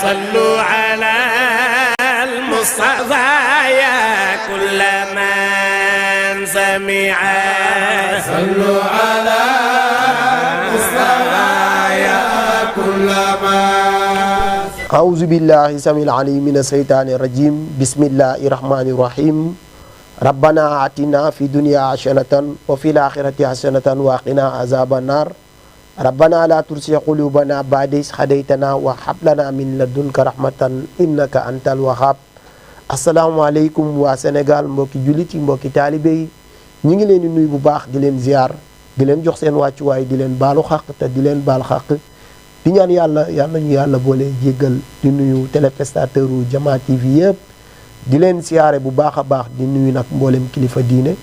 صلوا على المصطفى يا كل من سمع صلوا على المصطفى يا كل من. أعوذ بالله السميع العليم من الشيطان الرجيم. بسم الله الرحمن الرحيم. ربنا آتنا في الدنيا حسنة وفي الآخرة حسنة وقنا عذاب النار. ربنا لا تزغ قلوبنا بعد إذ هديتنا وهب لنا من لدنك رحمة إنك أنت الوهاب. asalaamaaleykum waa Sénégal, mbokki jullit yi, mbokki taalibe yi, ñu ngi leen di nuyu bu baax di leen ziar di leen jox seen wàccuwaay di leen baalu xaq te di leen baal xaq di ñaan yàlla ñu yàlla boole jéggal. di nuyu téléspectateur u Jama TV yëpp di leen siyaare bu baax a baax. di nuyu nag mboolem kilifa diine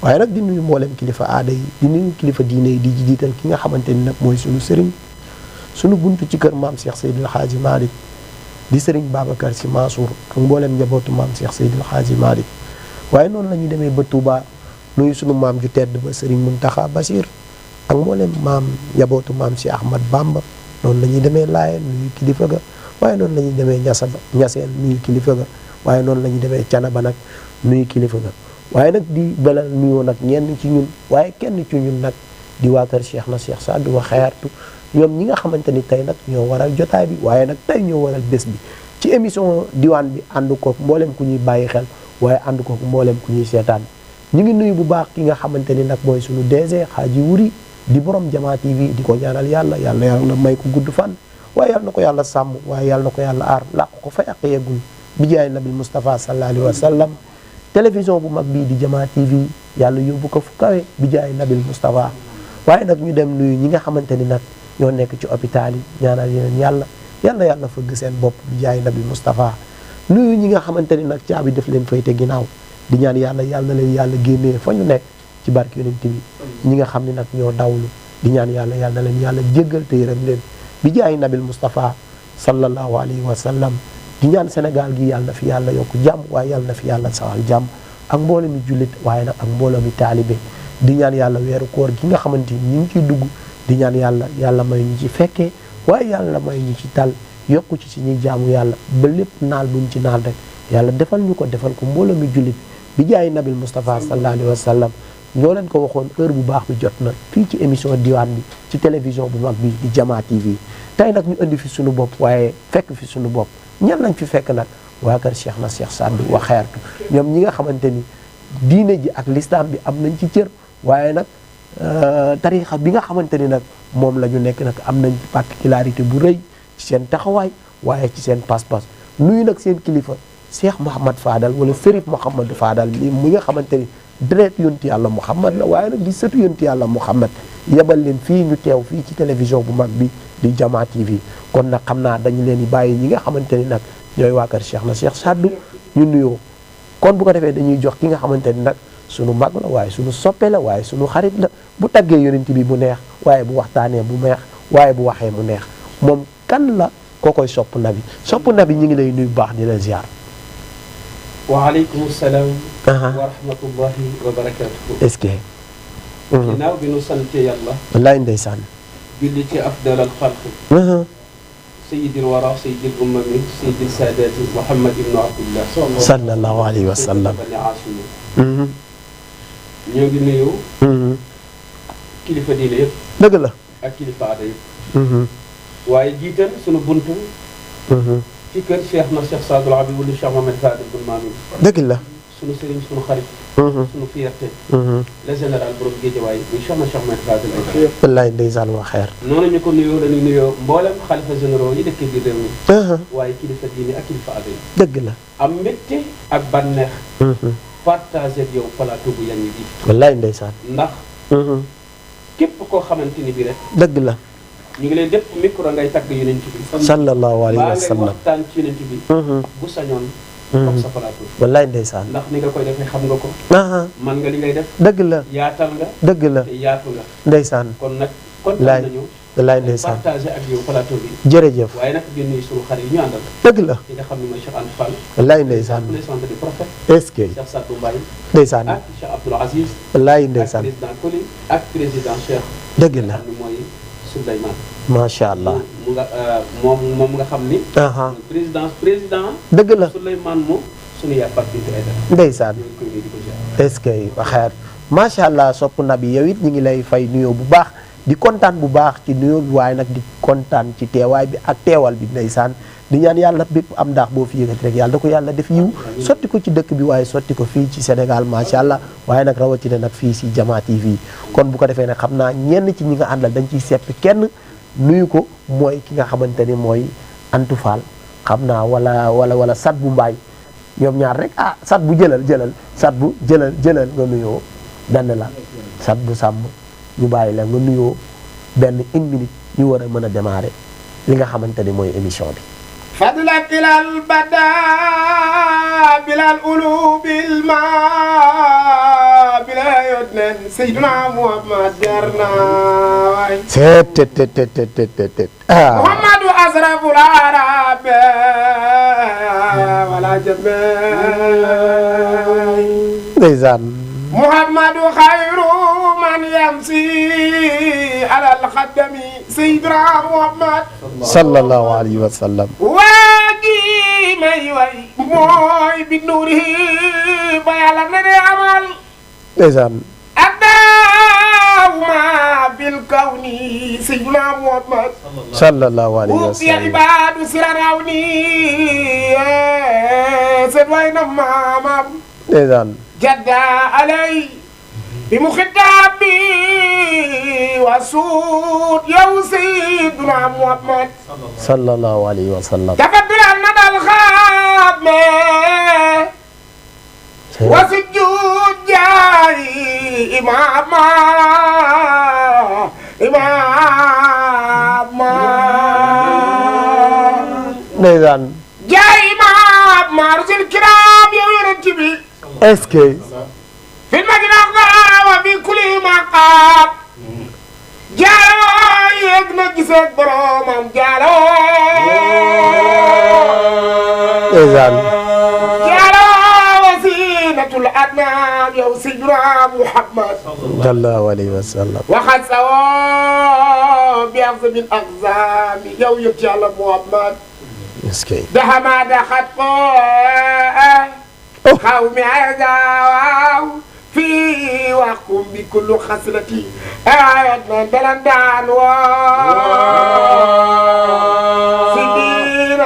waaye nag di nuyu mboolem kilifa aada yi di nuyu kilifa diine yi di jiital ki nga xamante ni nag mooy sunu sëriñ sunu buntu ci kër maam Cheikh Seydil Hadji Malick di sëriñ Babacar Sy Mansour ak mboolem njabootu maam Cheikh Seydil Hadji Malick. waaye noonu la ñuy demee ba Touba nuyu sunu maam ju tedd ba sëriñ Mountakha Bachir ak mboolem maam njabootu maam si Ahmad Bamba. noonu la ñuy demee Laayeen nuyu kilifa ga waaye noonu la ñuy demee Ñaseen nuyu kilifa ga waaye noonu la ñuy demee Canaba nag nuyu kilifa ga waaye nag di belal nuyoo nag ñenn ci ñun waaye kenn ci ñun nag di waa kër Cheikh na Cheikh Sadou wa xayaartu ñoom ñi nga xamante ni tey nag ñoo waral jotaay bi waaye nag tey ñoo waral bés bi ci émission diwaan bi ànd kook mboolem ku ñuy bàyyi xel waaye ànd kook mboolem ku ñuy seetaan. ñu ngi nuyu bu baax ki nga xamante ni nag mooy suñu DG Xaaji Wuri di borom Jama TV di ko ñaanal yàlla may ko gudd fan waaye yàlla na ko yàlla sàmm waaye yàlla na ko yàlla aar làq ko fa yàq yeggul bi jaay nabil Moustapha sallallahu alayhi wa sallam. télévision bu mag bii di Jama TV yàlla yóbbu ko fu kawe bi jaay nabil Moustapha. waaye nag ñu dem nuyu ñi nga xamante ni nag ñoo nekk ci hôpital yi ñaanal yeneen yàlla fëgg seen bopp bi jaay nabil Moustapha. nuyu ñi nga xamante ni nag caabi def leen fayte ginnaaw di ñaan yàlla na leen yàlla génnee fa ñu nekk ci barke yonent bi. ñi nga xam ne nag ñoo dawlu di ñaan yàlla na leen yàlla jéggal te yërëm leen bi jaay nabil Moustapha sallallahu alayhi wa sallam. di ñaan Sénégal gi yàlla na fi yàlla yokk jàmm waaye yàlla na fi yàlla sawal jàmm ak mbooloo mi jullit waaye nag ak mbooloo mi taalibe. di ñaan yàlla weeru koor gi nga xamante ni ñu ngi ciy dugg di ñaan yàlla may ñu ci fekkee waaye yàlla may ñu ci tal yokku ci ñuy jaamu yàlla ba lépp naal buñ ci naal rek yàlla defal ñu ko defal ko mbooloo mi jullit bi jaay nabil Moustapha sallallahu alayhi wa sallam. ñoo leen ko waxoon heure bu baax bi jot na fii ci émission diwaan bi ci télévision bu mag bi di Jama TV. tey nag ñu indi fi suñu bopp waaye fekk fi suñu bopp ñan lañ fi fekk nag waa kër Cheikh na Cheikh Sadou wa xeertu ñoom ñi nga xamante ni diine ji ak l'islam bi am nañ ci cër waaye nag tarixa bi nga xamante ni nag moom la ñu nekk nag am nañ particularité bu rëy ci seen taxawaay waaye ci seen pas-pas. nuyu nag seen kilifa Cheikh Mouhamad Fadal wala Serif Mouhamad Fadal mi nga xamante ni deret yonti yàlla Muhammad la waaye nag di sëtu yonti yàlla Muhammad yebal leen fii ñu teew fii ci télévision bu mag bi di Jama TV. kon nag xam naa dañu leen di bàyyi ñi nga xamante ni nag ñooy waa kër Cheikh na Cheikh Sadou ñu nuyoo. kon bu ko defee dañuy jox ki nga xamante ni nag sunu mag la waaye sunu soppe la waaye sunu xarit la bu taggee yonent bi bu neex waaye bu waxtaanee bu neex waaye bu waxee mu neex moom kan la koo koy sopp nabi ñu ngi lay nuyu bu baax di la ziar. waaleykum salaam. wa rahmatullahi wa barakatuhu. est-ce que. ginnaaw bi nu sante yàlla. wallaay ndeysaan. julli ci afdal al xalq. sayyidil wara sayyidil ummami sayyidil saadaati Muhammad ibnu Abdillah. sallallahu alayhi wa sallam. ñoo ngi nuyu. kilifa diine yëpp. dëgg la. ak kilifa aada yëpp. waaye jiital sunu buntu. ci kër Cheikh na Cheikh Sadou Abi wala Cheikh Mohamed Fadel bun Maamin. dëgg la. sunu sëriñ sunu xarit. sunu fierté. le général borom Géejawaay muy Cheikh na Cheikh Mohamed Fadel ay. wallaay ndeysaan wa xeer. noonu ñu ko nuyoo dañuy nuyoo mboolem xalifa généraux yi dëkk biir réew mi. waaye kilifa diine ak kilifa aada yi. dëgg la. am mbégte ak bànneex. partagé ak yow plateau bu yan yi. wallaay ndeysaan. ndax. képp koo xamante ni bi rek. dëgg la. ñu ngi leen def micro ngay tagg yonent bi. sallallahu alayhi wa sallam. ngay waxtaan ci yonent bi. bu sañoon. toog sa plateau. wallaay ndeysaan. ndax ni nga koy defee xam nga ko. man nga li ngay def. dëgg la. yaatal nga. dëgg la te yaatu nga. ndeysaan. kon nag kontaan nañu. wallaay ndeysaan partagé ak yow plateau bi. jërëjëf. waaye nag di nuyu sunu xarit yi ñu àndal. dëgg la. ki nga xam ne mooy Cheikh Anta Fall. wallaay ndeysaan. président du prophète. est-ce que. Cheikh Sadou Mbaye. ndeysaan. ak Cheikh Abdoul Aziz. wallaay ndeysaan. ak président Koli ak président Cheikh. dëgg la. xam ne mooy Souleymane. macha allah. mu nga moom nga xam ni. président. dëgg la Souleymane moom sunu yaay Fatou Bintou Aïdara. ndeysaan est-ce que waxeer macha allah sopp nabi yow it ñu ngi lay fay nuyoo bu baax di kontaan bu baax ci nuyoo bi waaye nag di kontaan ci teewaay bi ak teewal bi ndeysaan di ñaan yàlla bépp am ndax boo fi yëkkati rek yàlla da ko yàlla def yiw sotti ko ci dëkk bi waaye sotti ko fii ci Sénégal macha allah waaye nag rawatina nag fii si Jama TV kon bu ko defee nag xam naa ñenn ci ñi nga àndal dañ ciy seppi kenn nuyu ko mooy ki nga xamante ni mooy Antou Fall xam naa wala sat bu mbaay ñoom ñaar rek sat bu jëlal sat bu jëlal nga nuyoo benn la sat bu sàmm ñu bàyyi la nga nuyoo benn 1 minute ñu war a mën a démarrer li nga xamante ni mooy émission bi فضلت إلى البدا بلا القلوب الماء بلا يدن سيدنا محمد جرنا محمد أشرف العرب ولا جمال ndeysaan محمد خير من يمشي على الخدم سيدنا محمد sallallahu alayhi wa sallam واجي ماي واي موي بنوره بيالا ندي عمل ndeysaan أداوما بالكون سيدنا محمد sallallahu alayhi wa وفي sallam عباد سرراوني سيدوين ماما ndeysaan جدا علي بمخدامي وسود يا سيدنا محمد sallallahu alayhi wa sallam تفضل ندى الخام وسجود جاي إماما ndeysaan جاي إماما رسل الكرام يا يرتبي est-ce que في المدينة وفي كل مقام جالو يغنى جسد برومام جالو ndeysaan جالو وسيلة الأدنام يا سيدنا محمد sallallahu alayhi wa sallam وخد سوا بأخذ من أقزام يا يبتي على محمد est-ce que دهما دخت قومي عزاو في وقم بكل خسرتي أعيدنا دلندان سيدين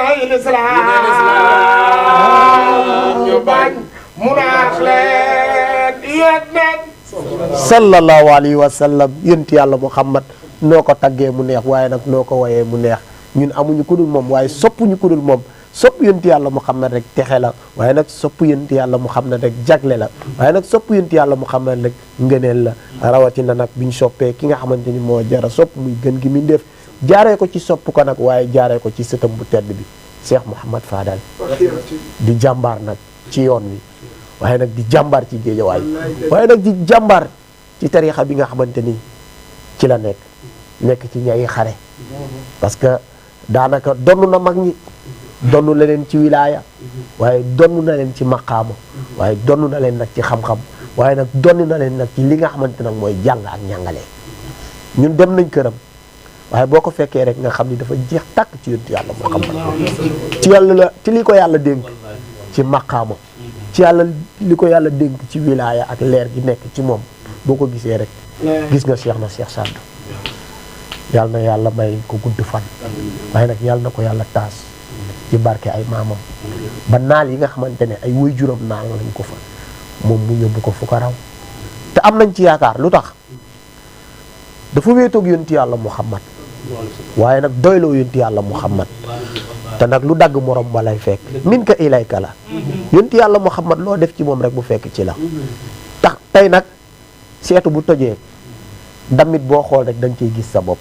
الإسلام يبان مناخلين يدنن sallallahu alayhi wa sallam yonent yàlla Muhammad noo ko taggee mu neex waaye nag noo ko woyee mu neex ñun amuñu ku dul moom waaye soppuñu ku dul moom sopp yonent yàlla Muhammad rek texe la waaye nag sopp yonent yàlla Muhammad rek jagle la waaye nag sopp yonent yàlla Muhammad rek ngëneel la rawatina nag biñ soppee ki nga xamante ni moo jara sopp muy gën gi mi def jaaree ko ci sopp ko nag waaye jaaree ko ci sëtam bu tedd bi Cheikh Mouhamad Fadal di jàmbaar nag ci yoon wi waaye nag di jàmbaar ci géejawaay waaye nag di jàmbaar ci tariixa bi nga xamante ni ci la nekk ci ñayi xare parce que daanaka donn na mag ñi donn na leen ci wilaaya waaye donn na leen ci maqaama waaye donn na leen nag ci xam-xam waaye nag donn na leen nag ci li nga xamante nag mooy jàng ak ñàngale ñun dem nañ këram waaye boo ko fekkee rek nga xam ni dafa jeex tàkk ci yonent yàlla Muhammad ci yàlla la ci li ko yàlla dénk ci maqaama ci yàlla li ko yàlla dénk ci wilaaya ak leer gi nekk ci moom boo ko gisee rek gis nga Cheikh na Cheikh Sadou yàlla na yàlla may ko gudd fan waaye nag yàlla na ko yàlla taas ci barke ay maamam ba naal yi nga xamante ne ay waajuram naal lañ ko fa moom mu yóbbu ko fu ko raw te am nañ ci yaakaar lu tax dafa wéetoog yonent yàlla Muhammad waaye nag doyloo yonent yàlla Muhammad te nag lu dagg morom ba lay fekk min ka ilayka la yonent yàlla Muhammad loo def ci moom rek bu fekk ci la tax tey nag seetu bu tojee damit boo xool rek da nga ciy gis sa bopp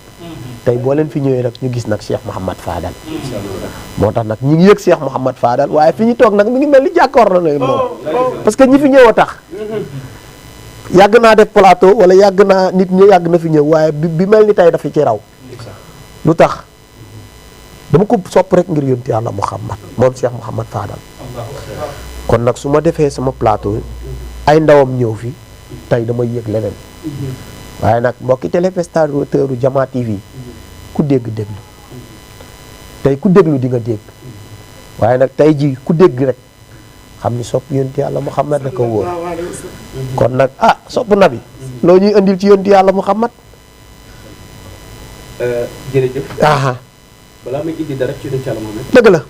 tey boo leen fi ñëwee rek ñu gis nag Cheikh Mouhamad Fadal moo tax nag ñi ngi yëg Cheikh Mouhamad Fadal waaye fi ñu toog nag mi ngi mel ni jàkkoor na leen moom parce que ñi fi ñëw a tax yàgg naa def plateau wala yàgg naa nit ñi yàgg na fi ñëw waaye bi mel ni tey dafa ci raw lu tax dama ko sopp rek ngir yonent yàlla Mouhamad moom Cheikh Mouhamad Fadal kon nag su ma defee sama plateau ay ndawam ñëw fi tey dama yëg leneen waaye nag mbokki téléspectateur Jama TV ku dégg déglu tey ku déglu di nga dégg waaye nag tey ji ku dégg rek xam ni sopp yonent yàlla Muhammad da ko wóor kon nag sopp nabi loo ñuy andil ci yonent yàlla Muhammad jërëjëf. balaa may indi dara ci yonent yàlla Muhammad dëgg la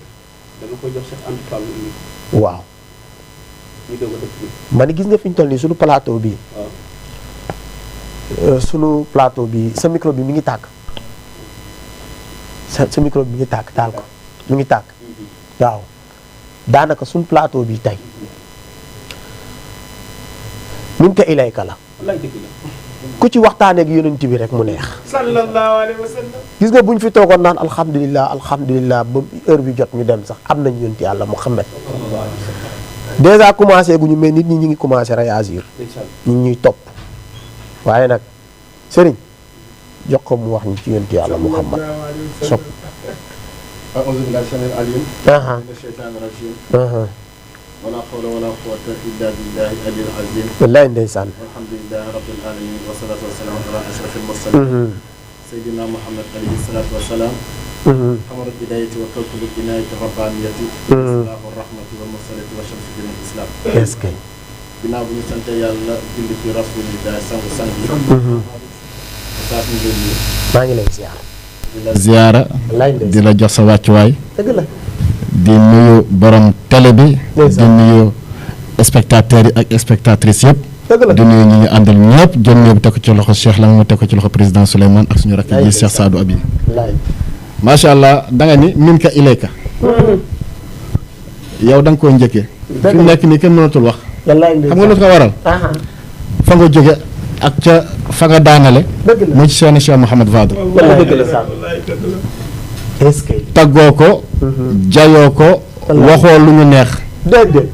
dama koy jox Cheikh Anta Fall waaw ñu doog a dëkk bi. ma ni gis nga fi ñu toll nii suñu plateau bii sunu plateau bi sa micro bi mi ngi tàkk sa micro bi mi ngi tàkk taal ko mi ngi tàkk waaw daanaka suñu plateau bi tey min ka ilayka la wallaay dëgg la. ku ci waxtaanee ak yonent bi rek mu neex sallallahu alayhi wa sallam. gis nga bu ñu fi toogoon naan alhamdulilah ba heure bi jot ñu dem sax am nañ yonent yàlla Muhammad déjà commencé gu ñu mais nit ñi ñu ngi commencé réagir ñu ngi ñuy topp waaye nag sëriñ jox ko mu wax ñu ci yonent yàlla Muhammad sopp a'uuzu billaahi samiil aliim mina shaytaani rajiim wala hawla wala quwwata illa billahi aliyyil aziim wallaay ndeysaan alhamdulillahi rabbil aalamiin wa salaatu wa salaam ala ashrafil mursaliin sayyidina Muhammad alayhi salaatu wa salaam amarul hidaayati wa kawkabul inaayati rabbaaniyati islaahu rahmati wa mursalati wa shamsi dinil islaam est-ce que ginnaaw bu ñu sante yàlla julli ci rasulillahi sang yi saat ñu leen yi maa ngi lay ziar ziyaara di la jox sa wàccuwaay dëgg la di nuyu borom télé bi di nuyu spectateurs yi ak spectatrices yëpp dëgg la di nuyu ñi ñu àndal ñëpp jëm ñëpp teg ko ci loxo Cheikh la mu teg ko ci loxo président Souleymane ak suñu rakk ji Cheikh Sadou Abi macha allah da nga ni min ka ilayka yow da nga koo njëkkee fi mu nekk nii kenn mënatul wax xam nga lu ko waral fa nga jóge ak ca fa nga daanale mu ci seen Cheikh Mouhamed Fadel est-ce que taggoo ko jayoo ko waxoo lu ñu neex déedéet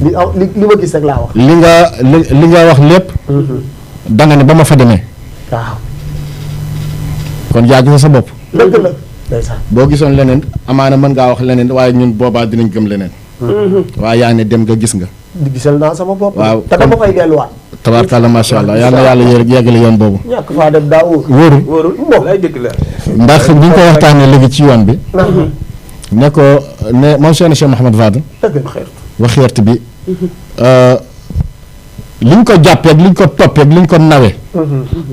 li ma gis rek laa wax li nga wax lépp da nga ne ba ma fa demee waaw kon yaa gis sa bopp dëgg la ndeysaan boo gisoon leneen amaana mën ngaa wax leneen waaye ñun boobaa dinañ gëm leneen waaye yaa ne dem nga gis nga di gisal naa sama bopp waaw te dama fay delluwaat tabaarkalla macha allah yal na yàlla yeggale yoon boobu ñàkk faa dem daa wóorul wallaay dëgg la. ndax bi ñu ko waxtaanee léegi ci yoon bi ne ko ne moom Cheikh Mouhamed Fadel waxeert bi li ñu ko jàppee ak li ñu ko toppee ak li ñu ko nawee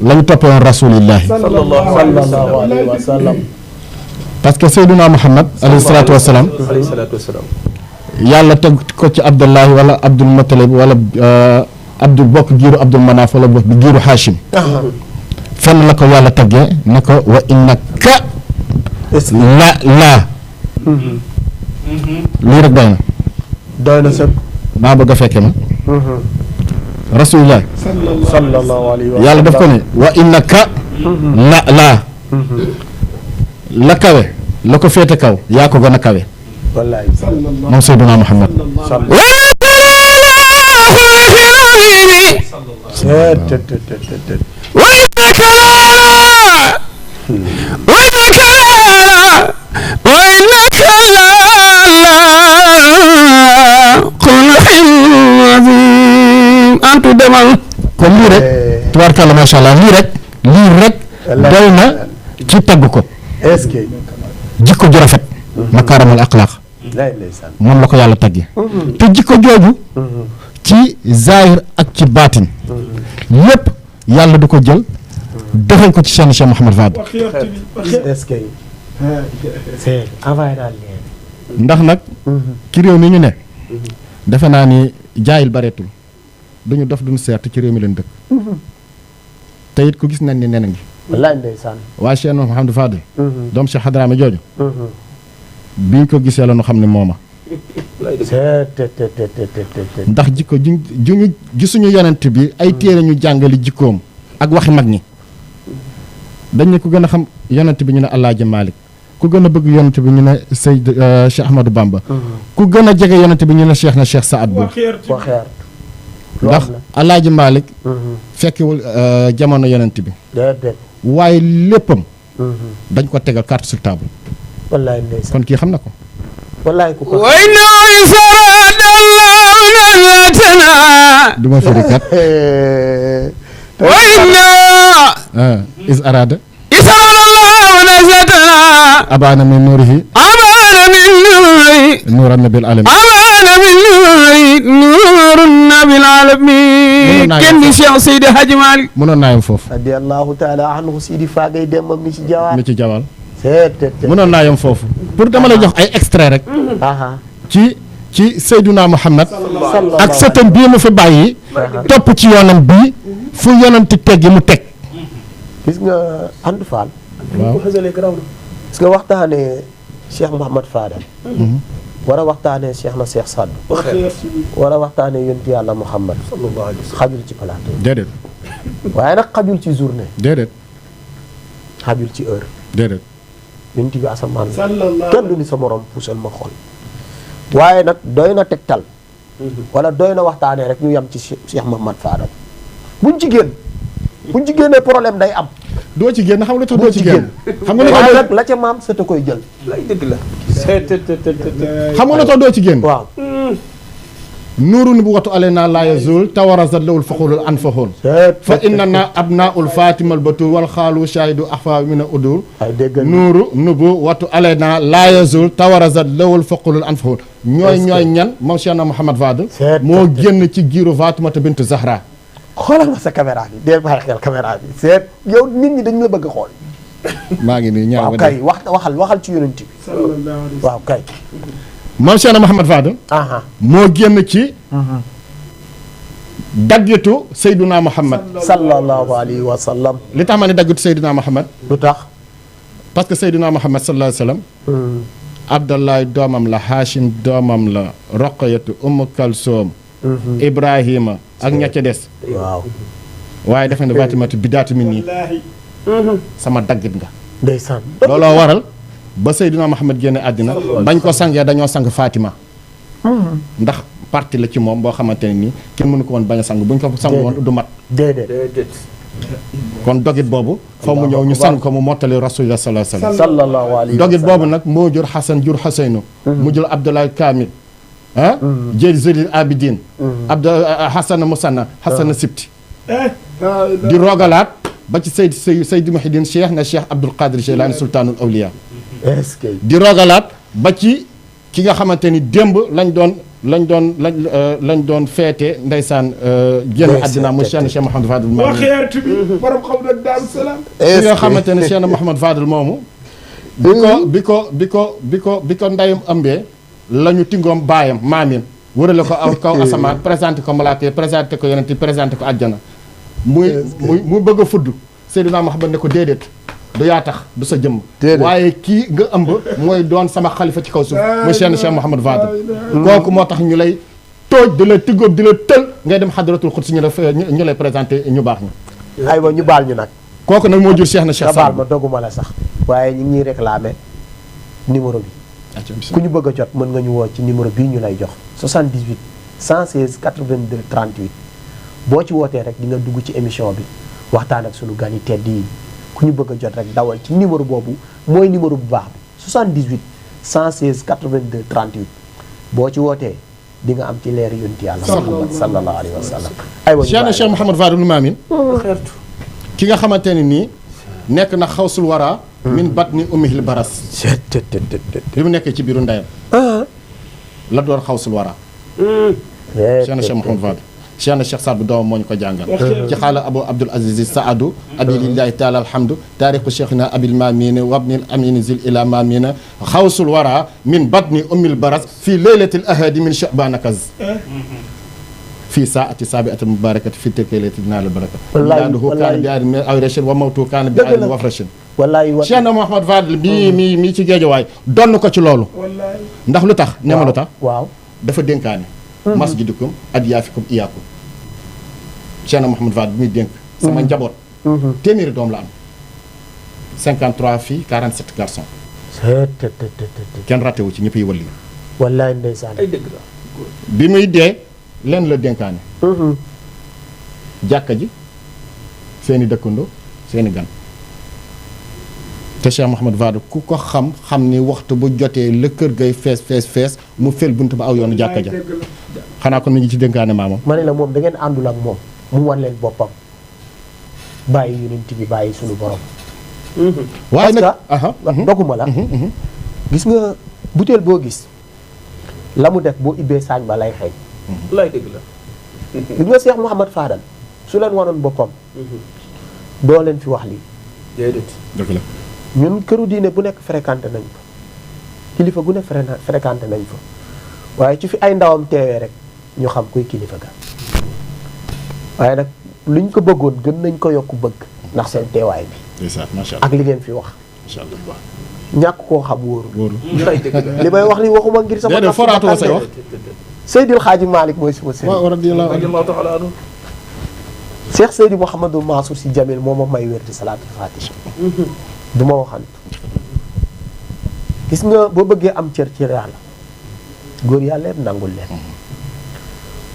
la ñu toppee woon rasulillahi sallallahu alayhi wa sallam parce que Seydina Muhammad alayhi salaatu wa salaam yàlla teg ko ci Abdullahi wala Abdul Muttalib wala Abdul bokk giiru Abdul Manaaf wala bokk giiru Hachim fenn la ko yàlla teggee ne ko wa innaka laa lii rek doy na sëg maa bëgg a fekke ma rasulillah sallallahu alayhi wa sallam yàlla daf ko ne wa innaka laa la kawe la ko féete kaw yaa ko gën a kawe wallaay moom Seydina Muhammad antu demal kon lii rek tubaarkàlla macha allah lii rek doy na ci tagg ko est-ce que jikko ju rafet makaaramal axlaaq moom la ko yàlla tagge te jikko jooju ci zahir ak ci baatin lépp yàlla du ko jël defal ko ci seen Cheikh Mouhamed Fadel est-ce que c'est envoyé daal ndax nag ci réew mi ñu ne defe naa ni jaayil bareetul duñu dof duñu seet ci réew mi leen dëkk te it ku gis nañ ni nena ngi wallaay ndeysaan waa Cheikh Mouhamed Fadel doom Cheikh Hadrami jooju biñ ko gisee la ñu xam ne mooma ndax jikko juñu gisuñu yonent bi ay téere ñu jàngali jikkoom ak waxi mag ñi dañ ne ku gën a xam yonent bi ñu ne Alaaji Malik ku gën a bëgg yonent bi ñu ne Seyd Cheikh Ahmadou Bamba ku gën a jege yonent bi ñu ne Cheikh na Cheikh Saad Bou ndax Alaaji Malik fekkewul jamono yonent bi waaye léppam dañ ko tegal carte sur table wallaay ndeysaan kon kii xam na ko wallaay ku ko way nooy faradallahu nalatana du ma firi kat way noo is arada isaradallahu abaana min nuurihi أبان من نوري nuuran nabil alamin أبان من نوري نور النبي العالمين كن شيخ سيدي حاج مالك mënoon naa yem foofu radiyallahu taala anhu Sidi Fagay Demba mi ci jawaar mi ci jawal seet mënoon naa yem foofu pour dama la jox ay extrait rek aha ci Seyduna Muhammad ak sëtam bii mu fi bàyyi topp ci yoonam bii fu yonanti teggi mu teg gis nga Andu Fall waaw gis nga waxtaanee Cheikh Mouhamad Fadal war a waxtaanee Cheikh na Cheikh Saddu war a waxtaanee yonent yàlla Muhammad xajul ci plateau déedéet waaye nag xajul ci journée déedéet xajul ci heure déedéet yonent bi asamaan kenn du ni sa morom puusal ma xool waaye nag doy na tegtal wala doy na waxtaanee rek ñu yem ci Cheikh Mouhamad Fadal buñ ci génnee problème day am doo ci génn xam nga lu tax doo ci génn xam nga lu tax waaye nag la ca maam sa ta koy jël lay dëgg la xam nga lu tax doo ci génn waaw nuuru nu bu watu aleyna laa yazul tawarazat lawul faxulul an faxul fa inna na abnaul fatimal batul wal xaalu shahidu axfa mina udul ay dégg nuuru nu bu watu aleyna laa yazul tawarazat lawul faxulul an faxul ñooy ñan moom Cheikh na Mouhamad Fadel moo génn ci giiru Fatimata bintu Zahra xoolal ma sa caméra bi dee bàyyi xel caméra bi seet yow nit ñi dañu la bëgg a xool maa ngi nii ñaaw waaw kay waxal ci yonent bi waaw kay moom Cheikh na Mouhamad Fadel aha moo génn ci daggitu Seydina Muhammad sallallahu alayhi wa sallam li tax ma ne daggitu Seydina Muhammad lu tax parce que Seydina Muhammad sallallahu alayhi wa sallam Abdallahi doomam la Hachim doomam la Roqayatu Umm Kalsoom Ibrahima ak ña ca des waaw waaye def na Fatimatu bidaatu min nii sama daggit nga ndeysaan looloo waral ba Seydina Muhammad génne àddina bañ ko sangee dañoo sang Fatima ndax parti la ci moom boo xamante ne nii kenn mënu ko woon bañ a sang buñ ko sang woon du mat déedéet kon dogit boobu fa mu ñëw ñu sang ko mu mottali rasulullah sallallahu alayhi wa sallam sallallahu alayhi wa dogit sallam boobu nag moo jur Xasan jur Xuseynu mu jël Abdoulaye Kamil ah jël Zélil Abidine Xasana Musanna Xasana Sibti di rogalaat ba ci Seydi Muhyiddin Cheikh na Cheikh Abdul Qadir Jilani sultanul awliya est-ce que di rogalaat ba ci ki nga xamante ni démb lañ doon feete ndeysaan génn àddina mu Cheikh Mouhamad Fadel moomu borom xam na Daaru Salaam ki nga xamante ne Cheikh Mouhamad Fadel moomu bi ko ndeyam ëmbee la ñu tingoom baayam maamim wërale ko aw kaw asamaan présenté ko malaaka yi présenté ko yonent yi présenté ko àjjana mu bëgg a fudd Seydina Muhammad ne ko déedéet du yaa tax du sa jëmm waaye kii nga ëmb mooy doon sama xalifa ci kaw suuf mu Cheikh Mouhamad Fadel kooku moo tax ñu lay tooj di la tiggóob di la tël ngay dem xadratul xudsi ñu lay présenté ñu baax ñi aywa ñu baal ñu nag kooku nag moo jur Cheikh na Cheikh nga baal Saad ma doguma la sax waaye ñu ngi ñuy réclamer numéro bi ku ñu bëgg a jot mën nga ñu woo ci numéro bii ñu lay jox 78 116 82 38 boo ci wootee rek di nga dugg ci émission bi waxtaan ak sunu gan yi tedd yi ku ñu bëgg a jot rek dawal ci numéro boobu mooy numéro bu baax bi 78 116 82 38 boo ci wootee di nga am ci leer yonti yàlla Muhammad sallallahu alayhi wa sallam aywa Cheikh na Cheikh Mouhamad Fadel Maamin ki nga xamante ne nii nekk na xawsul wara min batni ummihil baras bi mu nekkee ci biiru ndeyam la doon xawsul wara Cheikh na Cheikh Mouhamad Fadel Cheikh na Cheikh Saad bu doomam moo ñu ko jàngal ci xaala Abu Abdul Aziz Saadu abi lillahi taala alhamdu taarixu cheikhina abil mamine wabnil amini zil ila mamina xawsul wara min batni ummil baras fii laylatil ahadi min shabanakaz fii saati saabiatil mubarakati fii tilka laylati dinaa la baraka milaaduhu kaana bi aadin aw rashin wa mawtu kaana bi aadin wafrashin wallaay Cheikh na Mouhamad Fadel mii ci géejawaay donn ko ci loolu ndax lu tax ne ma lu tax waaw dafa dénkaane masjidukum adiyaafikum iyaakum Cheikh na Mouhamad Fadel bi muy dénk sama njaboot téeméeri doom la am 53 filles 47 garçons kenn raté wu ci ñëpp yi wëlli wallaay ndeysaan ay dëgg la bi muy dee lenn la dénkaane jàkka ji seeni dëkkandoo seeni gan te Cheikh Mouhamad Fadel ku ko xam ni waxtu bu jotee la kër gay fees mu fel bunt ba aw yoonu jàkka ja xanaa kon mi ngi ci dénkaane maamam ma ne la moom da ngeen àndul ak moom mu wan leen boppam bàyyi yonent bi bàyyi sunu borom waaye nag doguma la gis nga butéel boo gis la mu def boo ibbee saañ ba lay xeeñ lay dëgg la gis nga Cheikh Mouhamad Fadal su leen wanoon boppam doo leen fi wax lii déedéet dëgg la ñun këru diine bu nekk fréquenté nañ fa kilifa gu ne fréquenté nañ fa waaye ci fi ay ndawam teewee rek ñu xam kuy kilifa ga waaye nag luñ ko bëggoon gën nañ ko yokk bëgg ndax seen teewaay bi macha allah ak li ngeen fi wax macha allah ñàkk koo xam wóoru lay dëgg la li may wax ni waxuma ngir sama déedéet foraatoo say wax Seydil Xaaji Malick mooy suma sëriñ waaw radiyallahu radiyallahu ta'ala anhu Cheikh Seydi Mouhamadou Mansour Sy Jamil moo ma may wér di salaatul fatiha du ma waxantu gis nga boo bëggee am cër ci yàlla góor yàlla yëpp nangul leen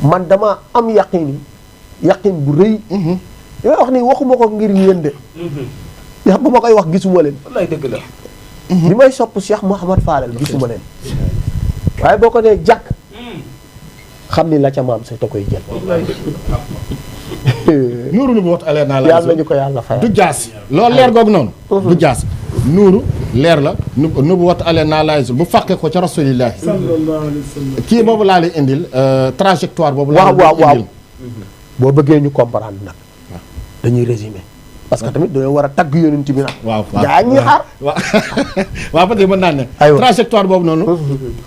man dama am yaqin bu rëy li may wax ni waxuma ko ngir yéen de yax ba ma koy wax gisuma leen lay dëgg la bi may sopp Cheikh Mouhamad Fadal gisuma leen waaye boo ko nee jàkk xam ni la ca maam sa te koy jël nuuru nu bu wat alee naa la yàlla nañu ko yàlla fayal du jaas loolu leer googu noonu du jaas nuuru leer la nu bu wat alee naa laay bu fàqee ko ca rasulillahi kii boobu laa lay indil trajectoire boobu laa lay indil boo bëggee ñu comprendre nag dañuy résumer parce que tamit dañoo war a tagg yonent bi nag waaw gaa ñuy xaar waaw parce que mën naa ne aywa trajectoire boobu noonu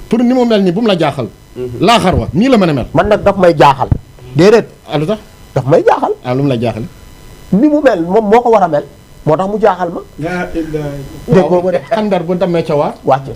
pour ni mu mel nii bu mu la jaaxal laa xar wa nii la mën a mel man nag daf may jaaxal déedéet lu tax daf may jaaxal lu mu la jaaxal ni mu mel moom moo ko war a mel moo tax mu jaaxal ma dégg nga ma de xandar bu demee ca waar wàcc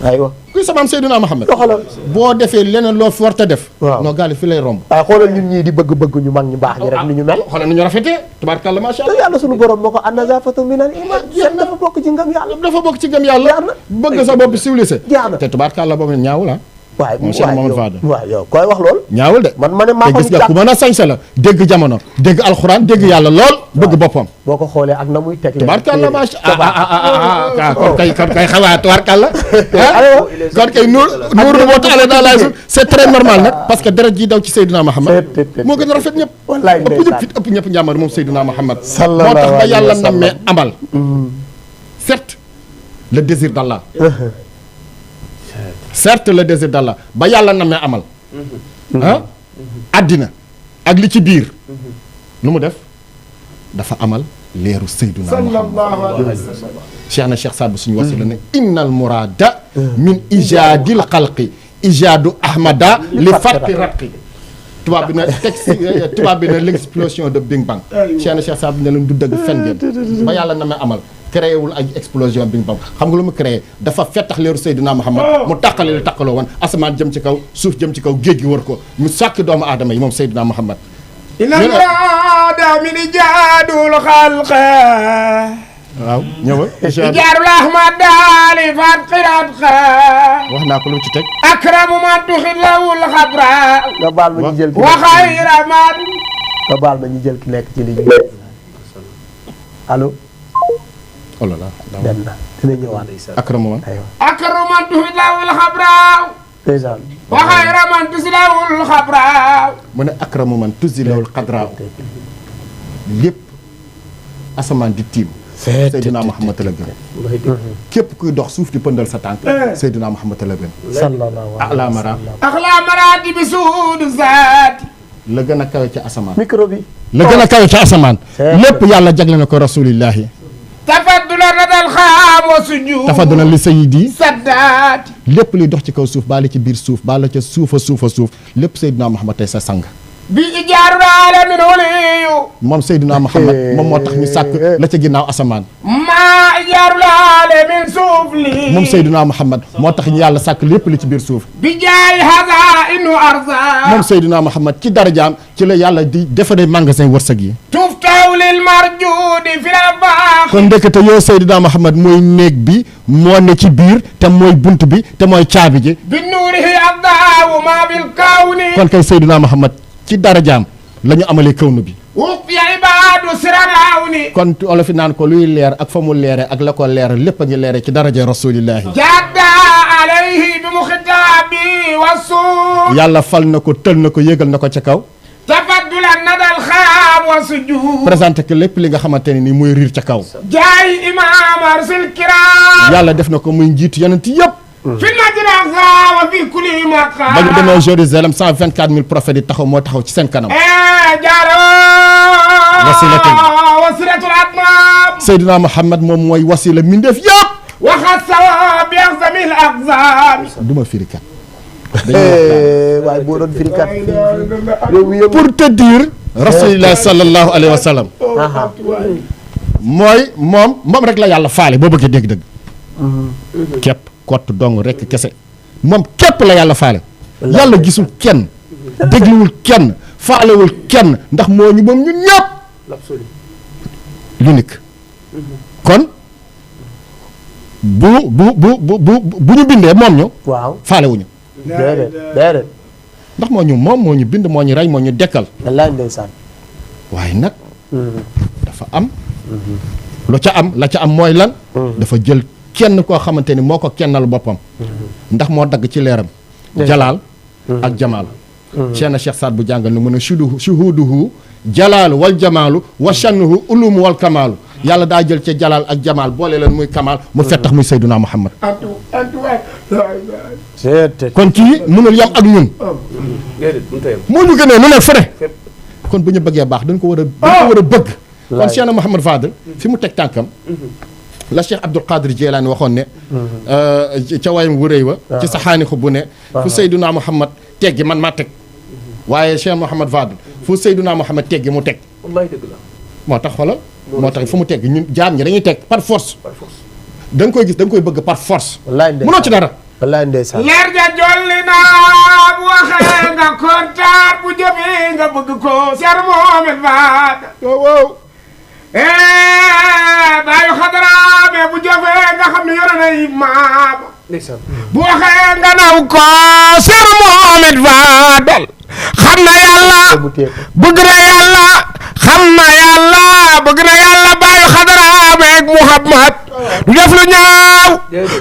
na aywa kuy samaam Seydina Muhammad doxalal boo defee leneen loo fi war ta def waaw non gaali fi lay romb waaye xoolal ñun ñii di bëgg ñu mag ñu baax ñi rek ni ñu mel xoolal ni ñu rafetee tubaarkàlla macha te allah yàlla sunu borom moo ko an-nazaafatu minal iman seet dafa bokk ci ngëm yàlla dafa bokk ci gëm yàlla Jeex na. bëgg sa bopp civilisé jeex na te tubaarkàlla boobu ñaawul ah waaye Mon Cheikh Mamadou Fadal. waaw yow koy wax lool ñaawul de man ma ne maa te ko gis nga ku mën a sañse la dégg jamono dégg alxuraan dégg yàlla lool bëgg boppam boo ko xoolee ak na muy teg tubaarkàlla macha kon kay xawaa tubaarkàlla kon kay nuur nu boo taale daa laay c'est très normal nag parce que deret ji daw ci Seydina Muhammad moo gën a rafet ñëpp wallaay ëpp ñëpp fit ëpp ñëpp njàmbar moom Seydina Muhammad sallallahu moo tax ba alayhi wa yàlla sallam. nammee amal certes le désir d'Allah certes le désir d'Allah ba yàlla nammee amal àddina ak li ci biir lu mu def dafa amal leeru Seydina Muhammad cheikh na cheikh Saad bu suñu wasila ne innal murada min ijaadil xalqi ijaadu ahmada li fatti ratqi tubaab bi na texte tubaab bi na l'explosion de Big Bang cheikh na cheikh Saad bu ne leen du dëgg fen ngeen ba yàlla nammee amal créé wul ay explosion Big Bang xam nga lu mu créé dafa fettax leeru Seydina Muhammad mu tàqale li tàqaloo woon asamaan jëm ci kaw suuf jëm ci kaw géej gi wër ko mu sàkki doomu aadama yi moom Seydina Muhammad إن المراد من إيجاد الخلق waaw ñëwal إيجاد الأحمد لفرق رتق wax naa ko lu ci teg أكرم من دخل له الخبراء nga baal ma ñu jël ki وخير من nga baal ma ñu jël ki nekk ci ligne bi allo oh là là dem na dina ñëwaat akramu man aywa أكرم من دخل له الخبراء ndeysaan وخير من دخل له الخبراء mu ne akramu man tuzilawul xadraaw lépp asamaan di tiim Seydina Muhammad la gën képp kuy dox suuf di pëndal sa tànk Seydina Muhammad la gën sallallahu ala mara أخلى مراتب سود الذات la gën a kawe ci asamaan micro bi la gën a kawe ci asamaan lépp yàlla jagle na ko rasulillahi تفضل لدى الخام وسجود tafaduna li sayidi سدات lépp luy dox ci kaw suuf baa la ci biir suuf baa la ca suufa suuf lépp Seydina Muhammad tey sa sang بإيجاد العالم الولي moom Seydina Muhammad moom moo tax ñu sàkk la ca ginnaaw asamaan ما إيجاد العالم سفلي moom Seydina Muhammad moo tax ñu yàlla sàkk lépp li ci biir suuf بجاي هذا إنه أرزاق moom Seydina Muhammad ci darajaam ci la yàlla di defaree magasin wërsëg yi تفتح للمرجود في الأفاق kon ndekete yow Seydina Muhammad mooy néeg bi moo ne ci biir te mooy bunt bi te mooy caabi ji بنوره أضاء ما بالكون kon kay Seydina Muhammad ci darajaam la ñu amalee kawnu bi وفي عباد سرعوني kon olof yi naan ko luy leer ak fa mu leere ak la ko leeral lépp a ngi leere ci daraja rasulillahi جاد عليه بمختابي والسور yàlla fal na ko tël na ko yégal na ko ca kaw تفضل la nadal xaam wa sujud présenté que lépp li nga xamante ne nii mooy riir ca kaw jaay imam arsil kiram yàlla def na ko muy njiitu yonent yëpp fi nadina wa fi kulli maqam ba ñu demee Jérusalem 124 000 prophètes yi taxaw moo taxaw ci seen kanam jaaro wasilatul adnam Seydina Muhammad moom mooy wasila mindeef yëpp waxat sawa bi axzamil axzam du ma firikat waaye boo doon firikat réew mi yëpp pour te dire rasulillah sallallahu alayhi wa sallam mooy moom rek la yàlla faale boo bëggee dégg-dëgg képp kott dong rek kese moom képp la yàlla faale yàlla gisul kenn dégluwul kenn faalewul kenn ndax moo ñu moom ñun ñëpp l'unique kon bu ñu bindee moom ñu waaw faalewuñu déedéet ndax moo ñu bind moo ñu rey moo ñu dekkal wallaay ndeysaan waaye nag dafa am la ca am mooy lan dafa jël kenn koo xamante ni moo ko kennal boppam ndax moo dagg ci leeram jalaal ak jamaal Cheikh Cheikh Saad bu jàngal ni mu ne shuhuduhu jalaalu wal jamaalu wa shannuhu ulumu wal kamaalu yàlla daa jël ca jalaal ak jamaal boole leen muy kamaal mu fettax muy Seyduna Muhammad kon kii mënul yam ak ñun moo ñu gënee nu ne fere kon bu ñu bëggee baax dañ ko war a bëgg kon Cheikh na Mouhamad Fadel fi mu teg tànkam la Cheikh Abdul Qadir Jeylaani waxoon ne ca wayam wu rëy wa ci saxaani xu bu ne fu Seyduna Muhammad teggi man maa teg waaye Cheikh Mouhamad Fadel fu Seyduna Muhammad teggi mu teg wallaay dëgg la moo tax xoolal moo tax fu mu teggi ñun jaam ñi dañuy teg par force da nga koy gis da nga koy bëgg par force mënoo ci dara wallaay ndeysaan leer ja jolli na bu waxee nga kontaan bu jëfee nga bëgg ko Cheikh Mohamed Fadel waaw baayu xadaraame bu jëfee nga xam ne yore na imaam ndeysaan bu waxee nga naw ko Cheikh Mohamed Fadel xam na yàlla bëgg na yàlla xam na yàlla bëgg na yàlla baayu xadaraame ak Muhammad du def lu ñaaw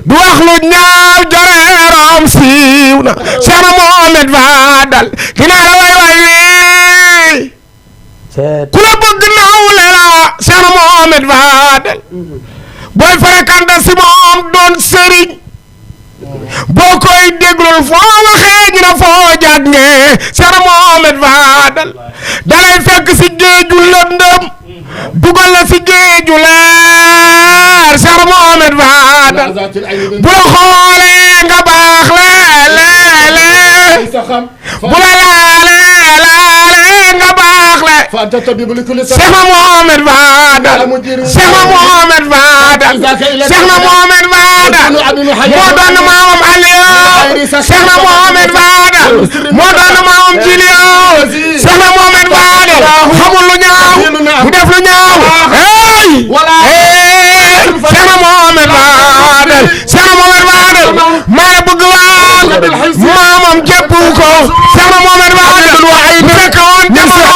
du wax lu ñaaw joreeroom siiw na Cheikh Mohamed Fadel dinaa la way wi ku la bëgg nawle la Cheikh Mohamed Fadel booy fréquenté si moom doon sëriñ boo koy déglul foo waxee ñu ne foo jàngee Cheikh Mohamed Fadel dalay fekk si géeju lëndëm dugal la si géeju leer Cheikh Mohamed Fadel bu la xoolee nga baax leele bu la laalee nga baax le Cheikh Mohamed Fadel Cheikh Mohamed Fadel Cheikh Mohamed Fadel moo doon maamam Aliou Cheikh Mohamed Fadel moo doon maamam Jiliou Cheikh Mohamed Fadel xamul lu ñaaw du def lu ñaaw Cheikh Mohamed Fadel Cheikh Mohamed Fadel maa la bëgg waan maamam jëpp ko Cheikh Mohamed Fadel fekk woon jamono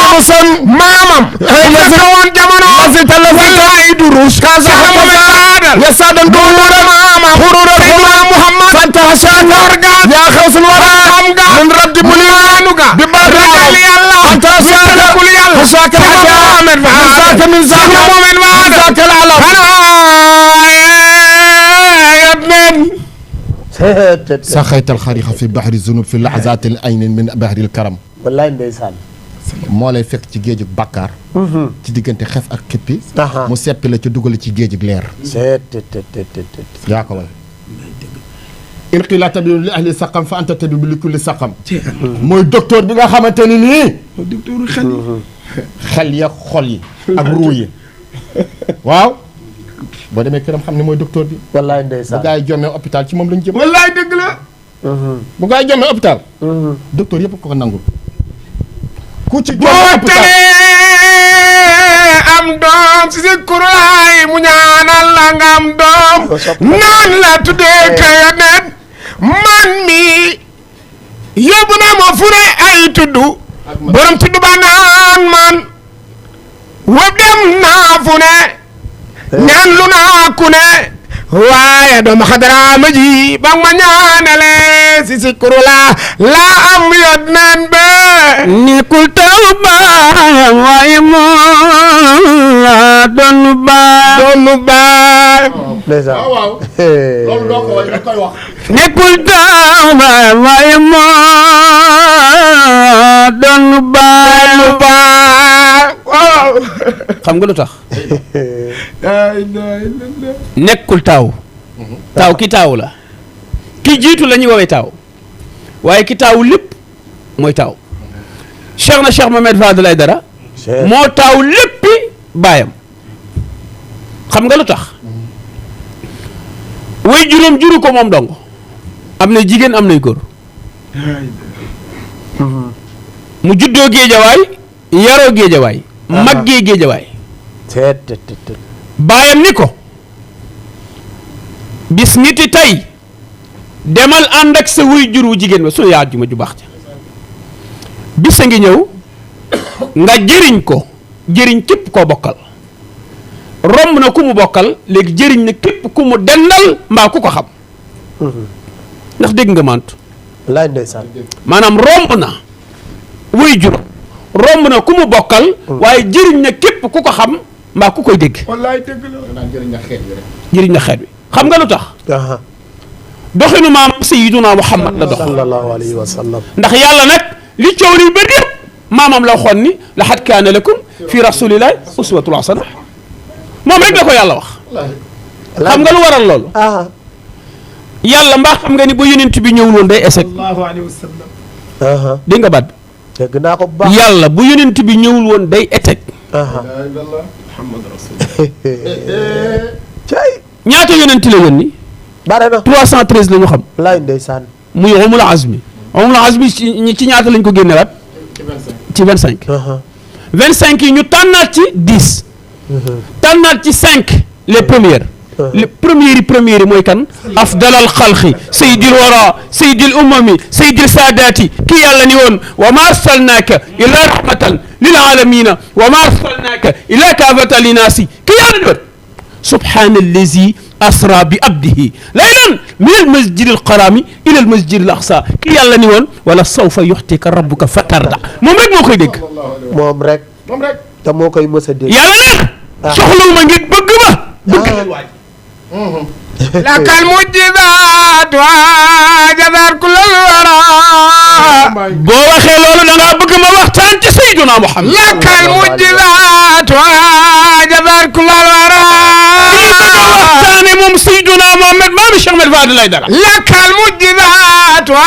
maamam fekk woon jamono wallaay durus Cheikh Mohamed Fadel yasadan durura maama xurura Muhammad fantashan warga ya khawsul wara amga min rabbi mulimanuga bi barkal yàlla fantashan kul yàlla shakir Mohamed Fadel min Cheikh Mohamed Fadel سخيت الخريخ في بحر الذنوب في لحظات العين من بحر الكرم wallaay ndeysaan moo lay fekk ci géejug bàkkaar ci diggante xef ak xippi mu seppi la ci dugal ci géejug leer yaa ko way in qila tabibu li ahli saqam fa anta tabibu li kulli saqam mooy docteur bi nga xamante ni nii docteur xel ya xol yi ak ruu yi waaw boo demee këram xam ne mooy docteur bi wallaay ndeysaan bu gaa yi jommee hôpital ci moom lañ jëm wallaay dëgg la bu gaa yi jommee hôpital docteur yëpp ko nangu ku ci boo teree am doom si kurlaay mu ñaanal la nga am doom naan la tuddee kaya nen man mi yóbbu na ma fu ne ay tudd borom tudd ba naan man wa dem naa fu ne ñaan lu naa ku ne waaye doomu xadaraama ji ba ma ñaanale si sikru la am yot naan be nekkul taw baayam waaye moo doon baay doonu baay ndeysaan waaw loolu doo ko way da koy wax nekkul taw baayam waaye moo doon baay doonu baay waaw xam nga lu tax nekkul taaw taaw ki taaw la ki jiitu la ñuy woowee taaw waaye ki taaw lépp mooy taaw Cheikh na Cheikh Mohamed Fadel Aïdara moo taaw léppi baayam xam nga lu tax way juróom juru ko moom dong am na jigéen am nay góor mu juddoo géejawaay yaroo géejawaay maggee géejawaay baayam ni ko bis niti tey demal ànd ak sa wuy jur wu jigéen ba sunu yaa juma ju baax ja bis a ngi ñëw nga jëriñ ko jëriñ képp koo bokkal romb na ku mu bokkal léegi jëriñ na képp ku mu dendal mbaa ku ko xam ndax dégg nga mantu laay ndeysaan maanaam romb na wuy jur romb na ku mu bokkal waaye jëriñ na képp ku ko xam mbaa ku koy dégg wallaay dëgg la naan jëriñ na xeet wi rek. jëriñ na xeet wi xam nga lu tax aha doxinu maam Sayyiduna Muhammad la dox sallallahu alayhi wa sallam ndax yàlla nag li coow li bëri yëpp maamam la waxoon ni laqad kaana lakum fi rasulillahi uswatun hasana moom rek la ko yàlla wax xam nga lu waral loolu aha yàlla mbaa xam nga ni ba yonent bi ñëwul woon day échec sallallahu alayhi wa sallam aha dégg nga baat dégg naa ko bu bi baax yàlla bu yonent bi ñëwul woon day échec aha Muhammad rasulullah cay ñaata yonent la yónni bare na 313 la ñu xam laay ndeysaan muy umul azmi umul azmi ci ñaata lañ ko génnewaat ci 25 aha 25 yi ñu tànnaat ci 10 tànnaat ci 5 les premières les premières yi mooy kan afdalal xalqi sayyidil wara sayyidil umami sayyidil saadaati kii yàlla ni woon wa ma arsalnaaka illa rahmatan lil alamina wa ma arsalnaaka illa kaafatan linnaasi kii yàlla ni woon subhaana allazi asra bi abdihi laylan min al masjid al qarami ila al masjid al aqsa kii yàlla ni woon wala sawfa yuxtika rabbuka fatarda moom rek moo koy dégg moom rek te moo koy mës a dégg yàlla neen soxlawuma ngir bëgg ma bëgg leen waaj lakal mujjizaat wa jazar kulal wara boo waxee loolu da ngaa bëgg ma waxtaan ci Sayyiduna Muhammad lakal mujjizaat wa jazar kulal wara waxtaane moom Sayyiduna Muhammad maami Cheikh Ahmed Fadel Aïdara lakal mujjizaat wa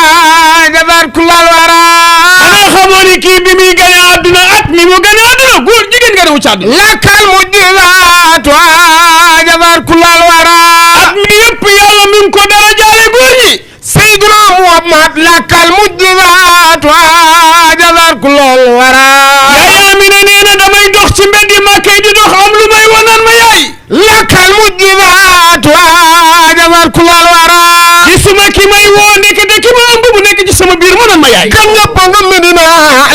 jazar kulal wara xanaa xamoo ni kii bi muy gane àdduna at mi mu gane àdduna góor jigéen gane wu ci àdduna lakal mujjizaat wa jazar kulal wara at mi yëpp yàlla mi ngi ko dara jaale góor ñi Sayyiduna Muhammad lakal mujjizaat wa jazar kulal wara yaay Amina nee na damay dox ci mbedd yi Makka di dox am lu may wanaan ma yaay lakal mujjizaat wa jazar kulal wara gisuma ki may woo ndekete ki ma ëmb bu nekk ci sama biir mu naan ma yaay kan ñëpp nga Medina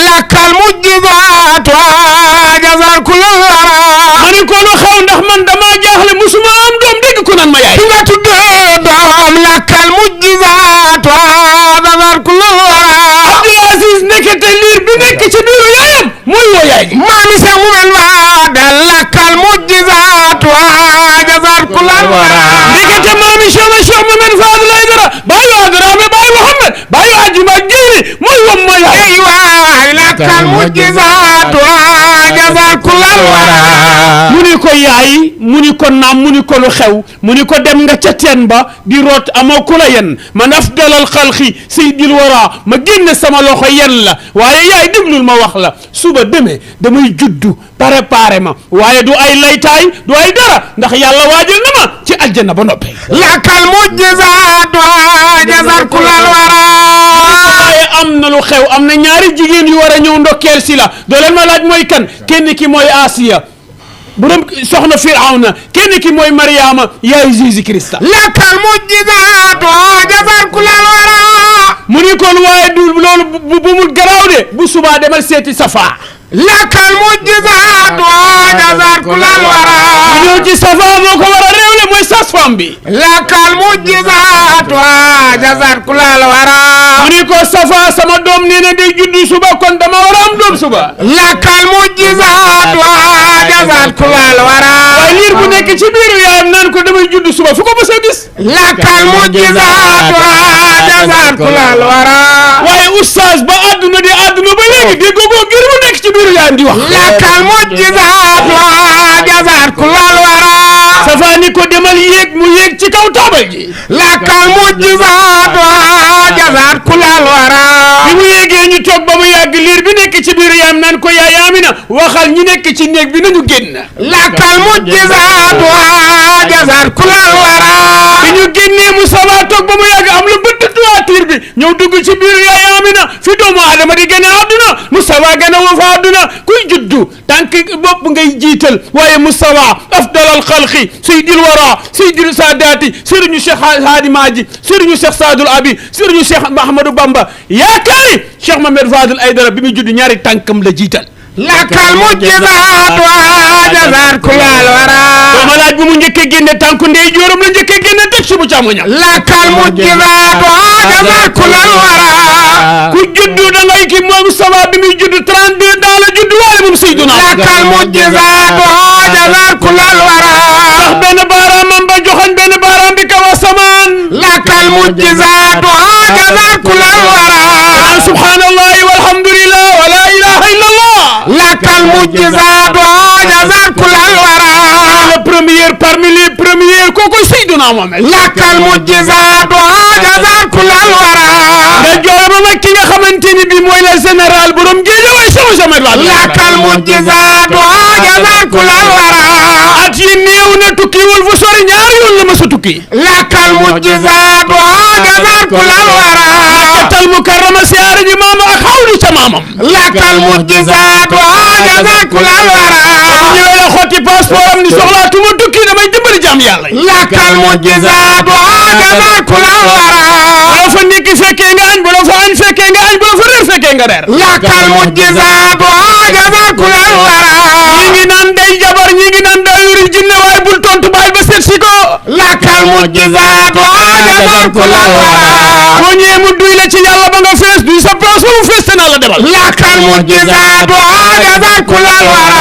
lakal mujjizaat wa jazar kulal wara ma ni ko lu xew ndax man dama jaaxle musuma am doom dégg ko naan ma yaay nga tuddee doom lakal mujjizaat wa jazar kulal wara Abdul Aziz ndekete liir bi nekk ci biiru yaayam mooy woo yaay gi maami Seex Muhammad Fadel lakal mujjizaat wa jazar kulal wara ndekete maami Cheikh Mohamed Fadel Aïdara baayu Adrame baayu Mohamed baayu Ajuma Jéeri mooy wom mooy yaay ay waay lakal mujjizaat wa jazar kulal wara mu ni ko yaay mu ni ko naam mu ni ko lu xew mu ni ko dem nga ca teen ba di root amoo ku la yen man afdalal xalqi sayyidil wara ma génne sama loxo yen la waaye yaay déglul ma wax la suba demee damay juddu préparé ma waaye du ay laytaay du ay dara ndax yàlla waajal na ma ci aljanna ba noppi lakal mujjizaat wa jazar kulal wara waaye am na lu xew am na ñaari jigéen yu war a ñëw ndokkeel si la doo leen ma laaj mooy kan kenn ki mooy Asiya borom soxna Firawna kenn ki mooy Mariama yaay Jésus Christ lakal mujjizaat wa jazar kulal wara mu ni kon waaye du loolu bu mu garaaw de bu subaa demal seeti Safa lakal mujjizaat wa jazar kulal wara ñëw ci Safa moo ko war a réewle mooy sage-femme bi lakal mujjizaatu ajazat kulal wara mu ni ko Safa sama doom nee na day juddu suba kon dama war a am doom suba lakal mujjizaatu ajazat kulal wara waaye liir bu nekk ci biiru yaayam naan ko damay juddu suba fu ko mës a gis lakal mujjizaatu ajazat kulal wara waaye oustaz ba àdduna di àdduna ba léegi dégg ko ngir mu nekk ci biiru yaayam di wax lakal mujjizaatu ajazat kulal wara Safa ni ko demal yéeg mu yéeg ci kaw taabal ji lakal mujjizaatu ajazat kulal wara bi mu yéegee ñu toog ba mu yàgg liir bi nekk ci biiru yaayam naan ko yaay Amina waxal ñi nekk ci néeg bi nañu génn lakal mujjizaatu ajazat kulal wara bi ñu génnee mu Safa toog ba mu yàgg am lu bëtt toiture bi ñëw dugg ci biiru yaay Amina fi doomu Adama di génne àdduna Mustafa gën a woo fa àdduna kuy juddu tànk bopp ngay jiital waaye Mustafa afdalal xalqi sayyidil wara sayyidil saadaati sëriñu Cheikh Hadi Maaji sëriñu Cheikh Saadul Abi sëriñu Cheikh Ahmadou Bamba yaakaari Cheikh Mohamed Fadel Aydara bi mu judd ñaari tànkam la jiital lakal mujjizaatu ajazat kulal wara dama laaj bu mu njëkkee génne tànku ndey jooram la njëkkee génne teg si bu càmmoñam lakal mujjizaatu ajazat kulal wara ku juddu da ngay ki moom Safa bi muy judd 32 dans la judd waale moom Seydina lakal mujjizaatu ajazat kulal wara ndax benn baaraamam ba joxoñ benn baaraam bi kaw asamaan lakal mujjizaatu ajazat kulal wara subhanallahi walhamdulillah wa la ilaha illallah lakal mujjizaatu ajazat kulal wara le premier parmi les premiers kooku Seydina Mohamed lakal mujjizaatu ajazat kulal wara nga jooy ba nag ki nga xamante ni bii mooy le général borom géej waaye sama Mohamed Wade lakal mujjizaatu ajazat kulal wara at yi néew na tukkiwul fu sori ñaari yoon la ma sa tukki lakal mujjizaatu ajazat kulal wara Makkatal Mukarrama siyaare ji maama ak xawlu ca maamam lakal mujjizaatu ajazat kulal wara ñëwee la xotti passeport am ni soxlaatuma tukki damay dimbali jaam yàlla yi lakal mujjizaatu ajazat kulal wara bu la fa ndékki fekkee nga añ bu la fa añ fekkee nga añ bu la fa reer fekkee nga reer lakal mujjizaatu ajazat kulal wara ñi ngi naan day jabar ñi ngi naan day yuri jinne waaye bul tontu baal ba seet si ko lakal mujjizaatu ajazat kulal wara boo ñëwee mu duy la ci yàlla ba nga fees duy sa place ba mu fees te naa la demal lakal mujjizaatu ajazat kulal wara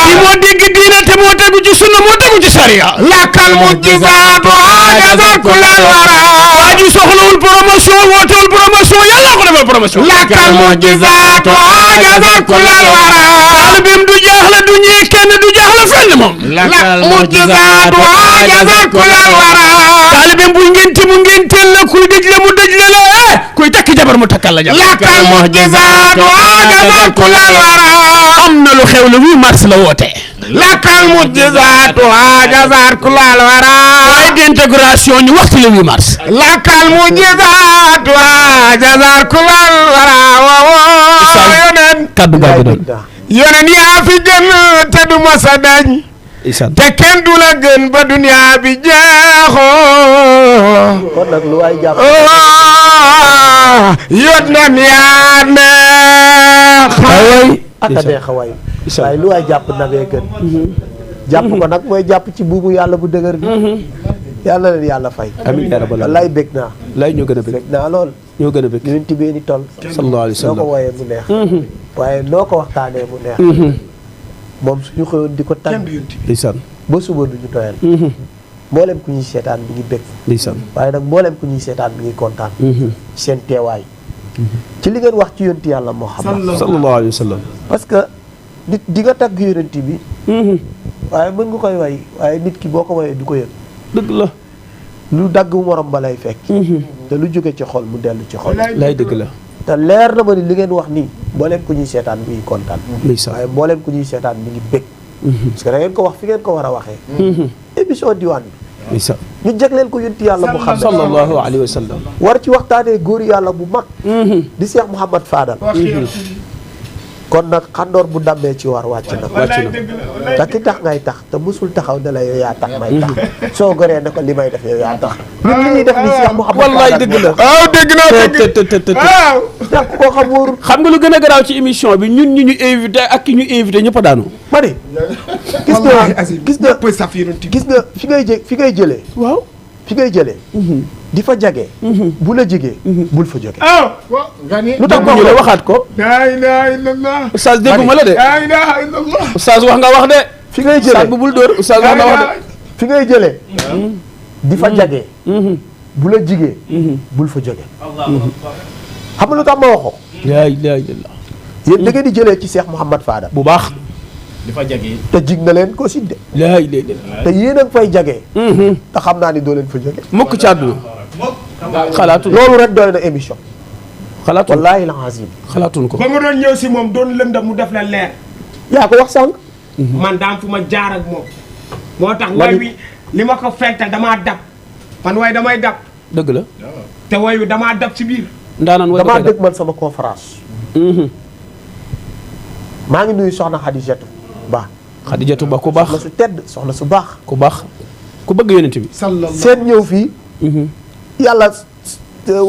ki moo dégg diine te moo tegu ci sunna moo tegu ci sariya lakal mujjizaatu ajazat kulal wara waa ji soxlawul promotion wootewul promotion yàlla ko defal promotion lakal mujjizaatu ajazat kulal wara taalibeem du jaaxle du ñee kenn du jaaxle fenn moom lakal mujjizaatu ajazat kulal wara taalibeem buy ngénte mu ngénteel la kuy dëjle mu dëjle la kuy takki jabar mu takkal la jabar lakal mujjizaatu ajazat kulal wara am na lu xew le 8 mars la woote lakal mujjizaatu ajazat kulal wara waaye d'intégration ñu waxtu le 8 mars lakal mujjizaatu ajazat kulal wara yonen kaddu gaa gi doon yonen yaa fi gën te du masa dañ te kenn du la gën ba duniya bi jeexoo kon nag lu waay jàpp yonen yaa neex ak a neex a waay waaye lu waay jàpp nabee gën jàpp ko nag mooy jàpp ci buumu yàlla bu dëgër bi yàlla leen yàlla fay amiin yaa rabbal wallaay bég naa lay ñoo gën a bëgg bég naa lool ñoo gën a bëgg yonent bi ni toll sallallahu alayhi wa noo ko sallam wooyee mu neex waaye noo ko waxtaanee mu neex moom suñu xëyoon di ko tànn ndeysaan ba suba duñu doyal mboolem ku ñuy seetaan mi ngi bég ndeysaan waaye nag mboolem ku ñuy seetaan mi ngi kontaan seen teewaay ci li ngeen wax ci yonent yàlla Muhammad sallallahu alayhi wa sallam parce que nit di nga tagg yonent bi waaye mën nga koy way waaye nit ki boo ko wayee du ko yëg dëgg la lu dagg morom ba lay fekk te lu jóge ci xol mu dellu ci xol lay dëgg la te leer na ma ni li ngeen wax nii mbooleem ku ñuy seetaan mi ngi kontaan ndeysaan waaye mbooleem ku ñuy seetaan mi ngi bég parce que da ngeen ko wax fi ngeen ko war a waxee émission diwaan bi ndeysaan ñu jagleel ko yonent yàlla Muhammad sallallahu alayhi wa sallam war ci waxtaanee góor yàlla bu mag di Cheikh Mouhamad Fadal kon nag xandoor bu dammee ci war wàcc na te ki tax ngay tax te musul taxaw ne la yow yaa tax may tax soo goree ne ko li may def yow yaa tax ñun li ñuy def ni Cheikh Mouhamed wallaay dëgg la waaw dégg naa dégg waaw ñàkk koo xam wóorul xam nga lu gën a garaaw ci émission bi ñun ñu invité ak ki ñu invité ñëpp a daanu. ma ni gis nga fi ngay jëlee waaw fi ngay jëlee di fa jagee bu la jigee bul fa jóge lu tax ñu la waxaat ko. laa ilaaha illallah Oustaz dégguma la de. laa ilaaha illallah Oustaz wax nga wax de. fi ngay Oustaz jëlee bu bul dóor Oustaz wax nga wax de. fi ngay jëlee di fa jagee bu la jigee bul fa jóge xam nga lu tax ma waxoo laa ilaaha illallah. yéen da ngeen di jëlee ci Cheikh Mouhamed Fadal bu baax. dafa jage te jig na leen ko sidde laa ilaaha illallah. te yéen a ngi fay jagee te xam naa ni doo leen fa jóge mukk ci àdduna. xalaatuñ loolu rek doy na émission xalaatuñ wallaahi la azim xalaatuñ ko. ba nga doon ñëw si moom doon lëndam mu def la leer yaa ko wax sànq man daam fu ma jaar ak moom moo tax way wi li ma ko fektal damaa dab man way damay dab dëgg la. te way wi damaa dab si biir ndaanaan way damaa dafay dëgg man sama conférence maa ngi nuyu soxna Xadijatu Ba Xadijatu Ba ku baax soxna su tedd soxna su baax ku baax ku bëgg yonent bi. seen ñëw fii yàlla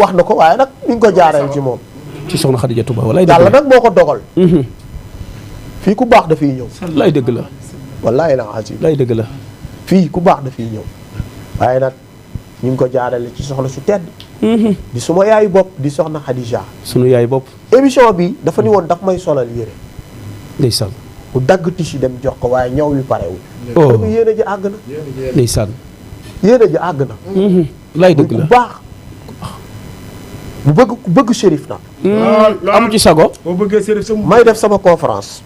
wax na ko waaye nag ñu ngi ko jaareel ci moom ci soxna Xadijatu Ba walaay dëgg yàlla la. nag moo ko dogal fii ku baax dafiy ñëw lay dëgg la. wallaahi la azim lay dëgg la. fii ku baax dafiy ñëw waaye nag ñu ngi ko jaarale ci soxna su tedd di suma yaayu bopp di soxna Xadija sunu yaay bopp. émission bi dafa ni woon daf may solal yére ndeysaan. mu dagg tissu dem jox ko waaye ñaw wi parewul oh dëgg yéene ji àgg na ndeysaan. yéene ji àgg na lay muy dëgg ku la. baax bu bëgg Chérif na amu ci sago. boo bëggee sërif sa may def sama conférence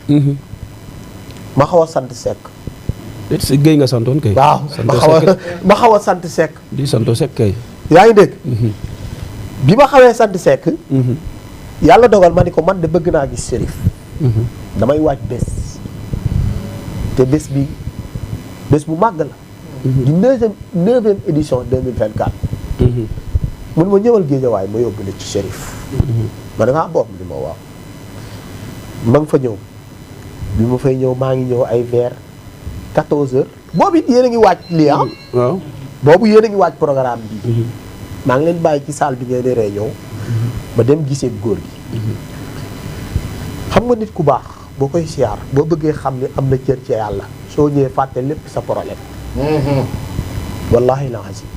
ma xaw a sant Seck déet si Guèye nga santoon kay. waaw santoo ma xaw a sant Seck di santoo Seck kay. yaa ngi dégg bi ma xawee sant Seck yàlla dogal ma ni ko man de bëgg naa gis Chérif damay waaj bés te bés bi bés bu màgg la di neuvième édition 2024 mun ma ñëwal Géejawaay ma yóbbu la ci Chérif ma da ngaa boobu li ma waaw ma nga fa ñëw bi ma fay ñëw maa ngi ñëw ay vers 14 heures boobu it yéen a ngi waaj lii ah waaw. boobu yéen a ngi waaj programme bi maa ngi leen bàyyi ci salle bi ngeen di réunion ma dem gisee góor gi xam nga nit ku baax boo koy siyaar boo bëggee xam ni am na cër ci yàlla soo ñëwee fàtte lépp sa problème wallahi la azim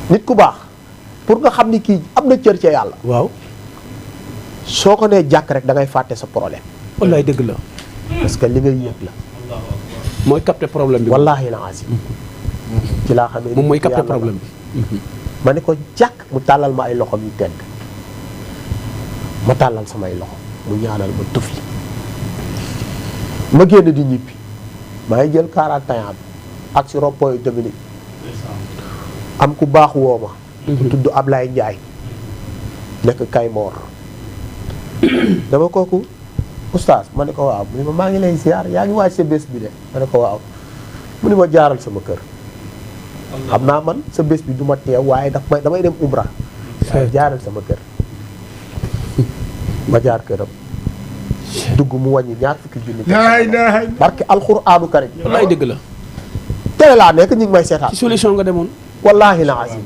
nit ku baax pour nga xam ni kii am na cër ci yàlla waaw. soo ko nee jàkk rek da ngay fàtte sa problème wallaay dëgg la. parce que li ngay yëg la mooy capter problème bi. wallahi la azim ci laa xamee moom mooy nit ku capter yàlla la. problème bi. ma ne ko jàkk mu tàllal ma ay loxom yu tedd ma tàllal samay loxo mu ñaanal ma tufli ma génn di ñibbi maa ngi jël 41 bi ak si rond-point Dominique am ku baax woo ma ku tudd Ablaye Ndiaye nekk Kaymoor dama kooku oustaz ma ne ko waaw mu ne ma maa ngi lay ziar yaa ngi waaj sa bés bi de ma ne ko waaw mu ne ma jaaral sama kër xam naa man sa bés bi du ma teew waaye damay dem umra waaye jaaral sama kër ma jaar këram dugg mu wàññi ñaar fukki junni laa ilaaha barke alxuraanu karim wallaay dëgg la. télé laa nekk ñu ngi may seetaan ci solution nga demoon. wallaahi la azim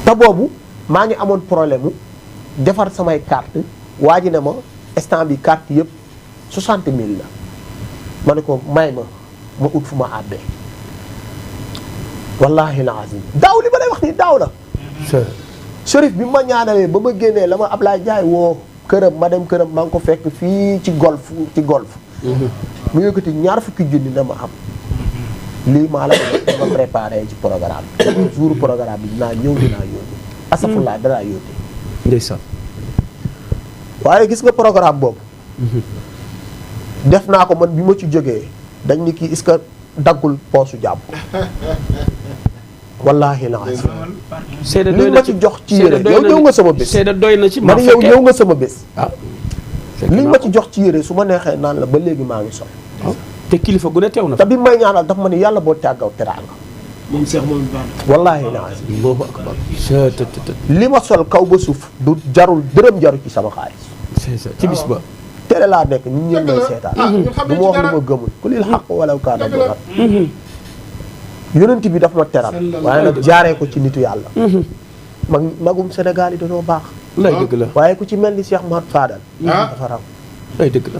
te boobu maa ngi amoon problème mu defar samay carte waa ji ne ma instant bi carte yëpp 60 000 la ma ne ko may ma ut fu ma àbbee wallaahi la azim daaw li ma lay wax nii daaw la Chérif bi ma ñaanalee ba ma génnee la ma Ablaye Ndiaye woo këram ma dem këram maa ngi ko fekk fii ci golf mu yëkkati ñaar fukki junni na ma am lii maa la ma préparé ci programme bi jour programme bi dinaa ñëw dinaa yónni asafulaa danaa yónni ndeysaan. waaye gis nga programme boobu def naa ko man bi ma ci jógee dañ ni kii est-ce que daggul poosu jàpp wallaahi la seede li doy ma na ci ci jox ci yére yow ñëw nga sama bés seede doy na ci man yow ñëw nga sama bés ah. li ma ci jox ci yére su ma neexee naan la ba léegi maa ngi sol te kilifa gu ne teew na te bi may ñaanal daf ma ni yàlla boo tàggaw teraanga moom Cheikh moom baax wallaahi naa Allahu akbar. li ma sol kaw ba suuf du jarul dërëm jaru ci sama xaalis. c'est ça ci bis ba. télé laa nekk ñun ñëpp may seetaan. du ma wax lu ma gëmul ku lil xaq wala kaana murat. yonent bi daf ma teral. waaye nag jaaree ko ci nitu yàlla. magum Sénégal yi dañoo baax. lay dëgg la. waaye ku ci mel ni Cheikh Mahad Fadal. dafa raw. lay dëgg la.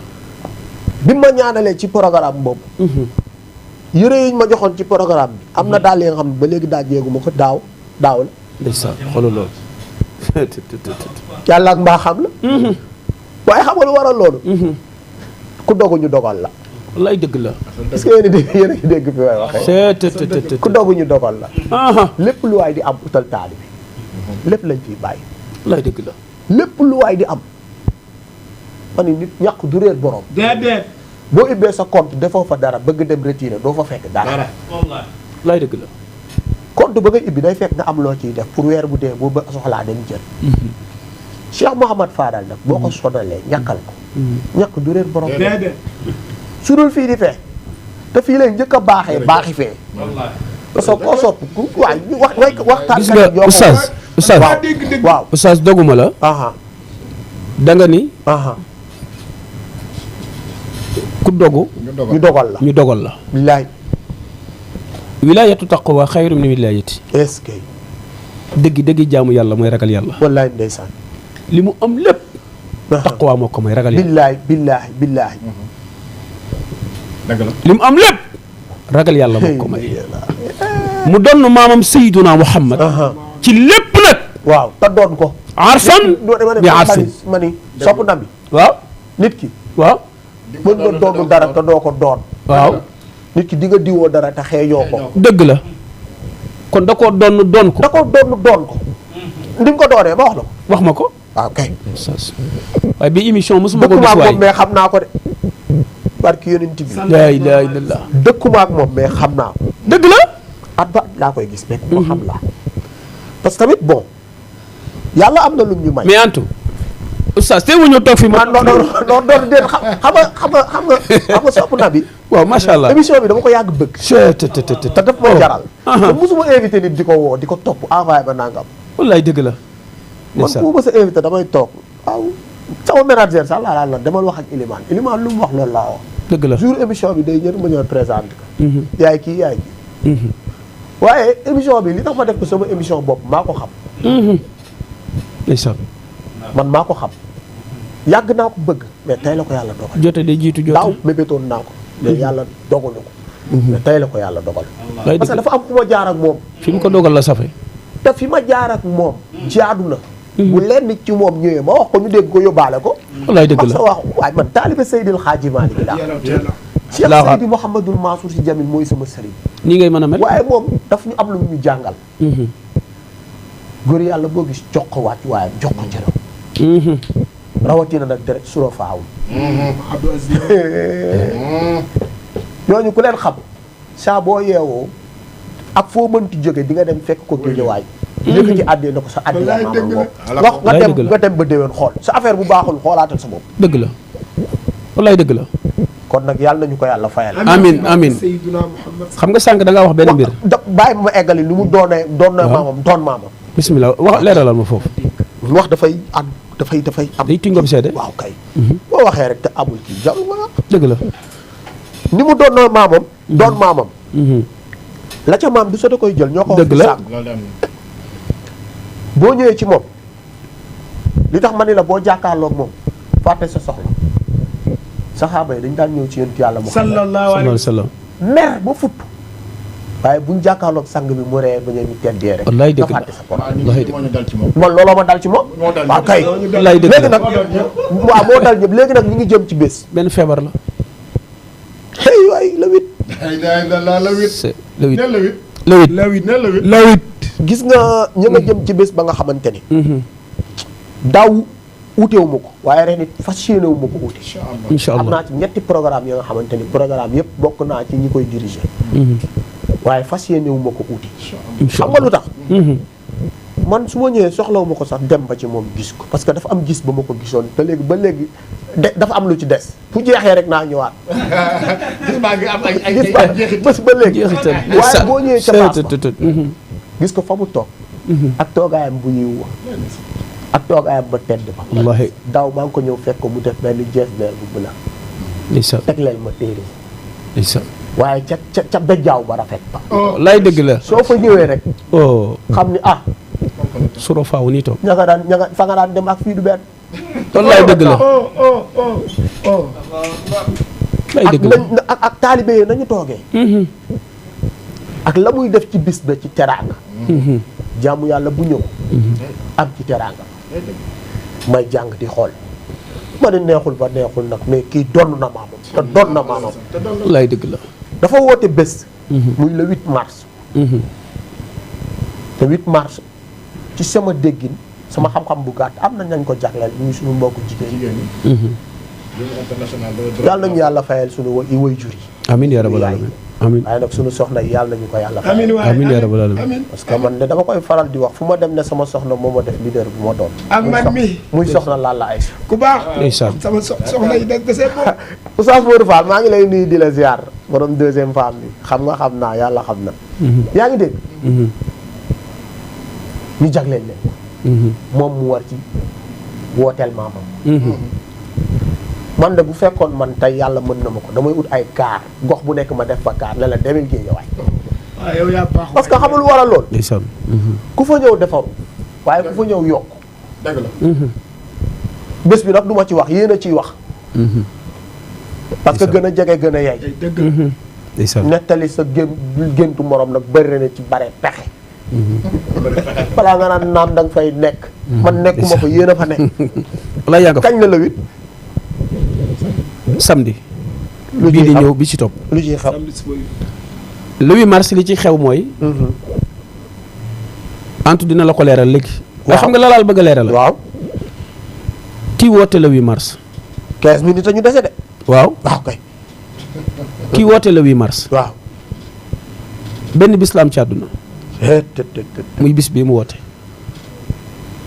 bi ma ñaanalee ci programme boobu. yëre yi ñu ma joxoon ci programme bi am na daal yi nga xam ne ba léegi daa jéegu ma ko daaw la. ndeysaan xoolal loolu. yàlla ak mbaa xam la. waaye xam nga lu waral loolu. ku dogu ñu dogal la. lay dëgg la. est-ce que yéen a ngi dégg fi may waxee. ku dogu ñu dogal la. lépp lu waay di am utal taali bi lépp lañ fiy bàyyi. lay dëgg la. lépp lu waay di am. ma ni nit ñàkk du réer borom. déedéet. boo ubbee sa compte defoo fa dara bëgg dem retirer doo fa fekk dara. lay dëgg la. compte ba nga ibbi day fekk nga am loo ciy def pour weer bu dee boo ba soxlaa dem jël. Cheikh Mouhamad Fadal nag boo ko sonalee ñàkkal ko. ñàkk du réer borom. déedéet. su dul fii di fee te fii lay njëkk a baaxi fee. parce que koo sopp ku waay waxtaan. gis nga oustaz oustaz waaw oustaz doguma la. da nga ni. ku dogu. ñu dogal la ñu dogal la. billaay. wilaayatu taqwa xayru min wilaayati. est-ce que. dëgg jaamu yàlla mooy ragal yàlla. wallaay ndeysaan. li mu am lépp. taqwa moo ko mooy ragal yàlla. billaay. dëgg la. li mu am lépp. ragal yàlla moo ko may. mu doon maamam Sayyiduna Muhammad. ci lépp nag. waaw te doon ko. arfan bi arfin. ma ni sopp na bi. waaw. nit ki. waaw. mën nga doon dara te doo ko doon. waaw. nit ki di nga diwoo dara te xeeñoo ko. dëgg la. kon da koo doon ko. da koo doon ko. ni nga ko doonee ma wax la ko. wax ma ko. waaw kay. waaye bi émission mosuma ko gis dëkkuma ak waay. moom mais xam naa ko de. barki yonent bi. laa ilaaha illallaah. dëkkuma ak moom mais xam naa ko. dëgg la. at ba laa koy gis mais moo xam laa. parce que tamit bon. yàlla am na lu ñu may. mais Antou. oustaz tey wu ñu toog fi ma. non déet xam nga sopp na bi. waaw macha allah émission bi dama ko yàgg bëgg. te daf ma jaral. te mosuma invité nit di ko woo di ko topp envoyé ba nangam. wallaay dëgg la. man bu ma sa invité damay toog waaw sama manager sax laa la demal wax ak Ilimane lu mu wax loolu laa wax. dëgg la jour émission bi day ñëw ma ñëw présenté ko. yaay kii. waaye émission bi li tax ma def ko sama émission bopp maa ko xam. ndeysaan. man maa ko xam. yàgg naa ko bëgg mais tey la ko yàlla dogal. jote day jiitu jote. daaw mébétoon naa ko. mais yàlla dogalu ko. mais tey la ko yàlla dogal. lay parce que dëgg dafa am fu ma jaar ak moom. fi mu ko dogal la safe. te fi ma jaar ak moom. jaadu na. bu leen nit ci moom ñëwee ma wax ko ñu dégg ko yóbbaale ko. wallaay dëgg parce la que wax waaye man taalibe Seydil Xaaji Maalik laa. Cheikh Seydi Mouhamadul Mansour Sy Jamil mooy sama sëriñ. nii ngay mën a mel. waaye moom daf ñu am lu ñu jàngal. góor yàlla boo gis jox ko wàcc waaye jox ko cëram. rawatina nag deret suro faawul. ñooñu ku leen xam saa boo yeewoo ak foo mënti jóge di nga dem fekk ko géejawaay. léegi ci àddee na ko sa àddee la maanaam moom. wax nga dem ba déwén xool sa affaire bu baaxul xoolaatal sa bopp. dëgg la wallaay dëgg la. kon nag yàlla nañu ko yàlla fayal. amiin xam nga sànq da ngaa wax benn mbir. bàyyi ma eggali li mu doon na maamam. bismillah wax leeralal ma foofu. wax dafay am. day tingoom seede. waaw kay. boo waxee rek te amul kii jarul ma. dëgg la. ni mu doon na maamam. doon maamam. la ca maam du sa da koy jël ñoo ko. dëgg la boo ñëwee ci moom li tax ma ni la boo jàkkaarloog moom fàtte sa soxla saxaaba yi dañ daan ñëw ci yonent yàlla Muhammad sallallahu alayhi wa sallam. mer ba futt waaye buñ jàkkaarloog sang bi mu ree ba ñu teddee rek. wallaay dëgg nga la fàtte sa problème. wallaay moo ñu dal ci moom. man looloo ma dal ci moom. waaw kay wallaay dëgg léegi la nag waaw moo dal ñëpp léegi nag ñu ngi jëm ci bés. benn feebar la. xëy waay la wit c'est le huit. la huit. gis nga ña nga jëm ci bés ba nga xamante ni. daaw utewu ma ko waaye ren it fas yéene wu ma ko ute. incha am allah naa ci ñetti programme yi nga xamante ni programme yëpp bokk naa ci ñi koy diriger. waaye fas yéene wu ma ko uti. xam nga lu tax. man su ma ñëwee soxlawu ma ko sax dem ba ci moom gis ko parce que dafa am gis ba ma ko gisoon te léegi ba léegi dafa am lu ci des bu jeexee rek naa ñëwaat. gis maa ngi am ay gis nga bés ba léegi. jeexital waaye boo ñëwee ca paas ba jeexital. gis ko fa mu toog. ak toogaayam bu yiw wa ak toogaayam ba tedd ba. wallaahi. daaw maa ngi ko ñëw fekk ko mu def benn jees beer bu bula ndeysaan tegleel ma téere ndeysaan. waaye ca bejjaaw ba rafet ba. lay dëgg la. soo fa ñëwee rek. oh xam ni ah. suro faaw nii toog. ña nga fa nga daan dem ak fii du benn. wallaay dëgg la. lay dëgg la. ak taalibe yi nañu toogee. ak la muy def ci bis ba ci teraanga. jaamu yàlla bu ñëw. am ci teraanga. may jàng di xool. ma ne neexul ba neexul nag mais kii donn na maamam te donn na maamam. lay dëgg la. dafa woote bés. muy le 8 mars. te 8 mars ci sama déggin sama xam-xam bu gàtt am na nañ ko jagleel muy suñu mbokku jigéen ñi. yàlla nañu yàlla fayal suñu way jur yi. amiin yaa rabbal aalamiin. amiin waaye nag suñu soxna yi yàlla nañu ko yàlla fayal. amiin yaa rabbal aalamiin. parce que man de dama koy faral di wax fu ma dem ne sama soxna moo ma def leader bu ma doon. ak man mi muy soxna Lalla Aïssa. ku baax. ndeysaan. sama soxna yi desee boobu. Oustaz Modou Fall maa ngi lay nuyu di la ziar borom deuxième femme bi xam nga xam naa yàlla xam na. yaa ngi dégg. ñu jagleel leen. moom mu war ci wooteel maamam. man de bu fekkoon man tey yàlla mën na ma ko damay ut ay kaar gox bu nekk ma def fa kaar ne la demel Géejawaay. waaw yow yaa baax. parce que xamul waral lool. ndeysaan. ku fa ñëw defaru waaye ku fa ñëw yokk. dëgg la. bés bi nag du ma ci wax yéen a ciy wax. parce que gën a jege gën a yey. dëgg. ndeysaan. nettali sa géntu morom nag bëri na ci bare pexe. balaa nga naan naam da nga fay nekk. man nekkuma fa yéen a fa nekk. walaay yaa nga fa kañ la le 8. samedi. lu bii ciy di xam ñëw bi ci topp. lu ciy xam. le 8 mars li ci xew mooy. Antou dina la ko leeral léegi. waaye xam nga la laal bëgg a leeral la. waaw. kii woote le 8 mars. 15 minutes ñu dese de. waaw waaw kay. kii woote le 8 mars. waaw. benn bis la am ci àdduna. muy bis bii mu woote.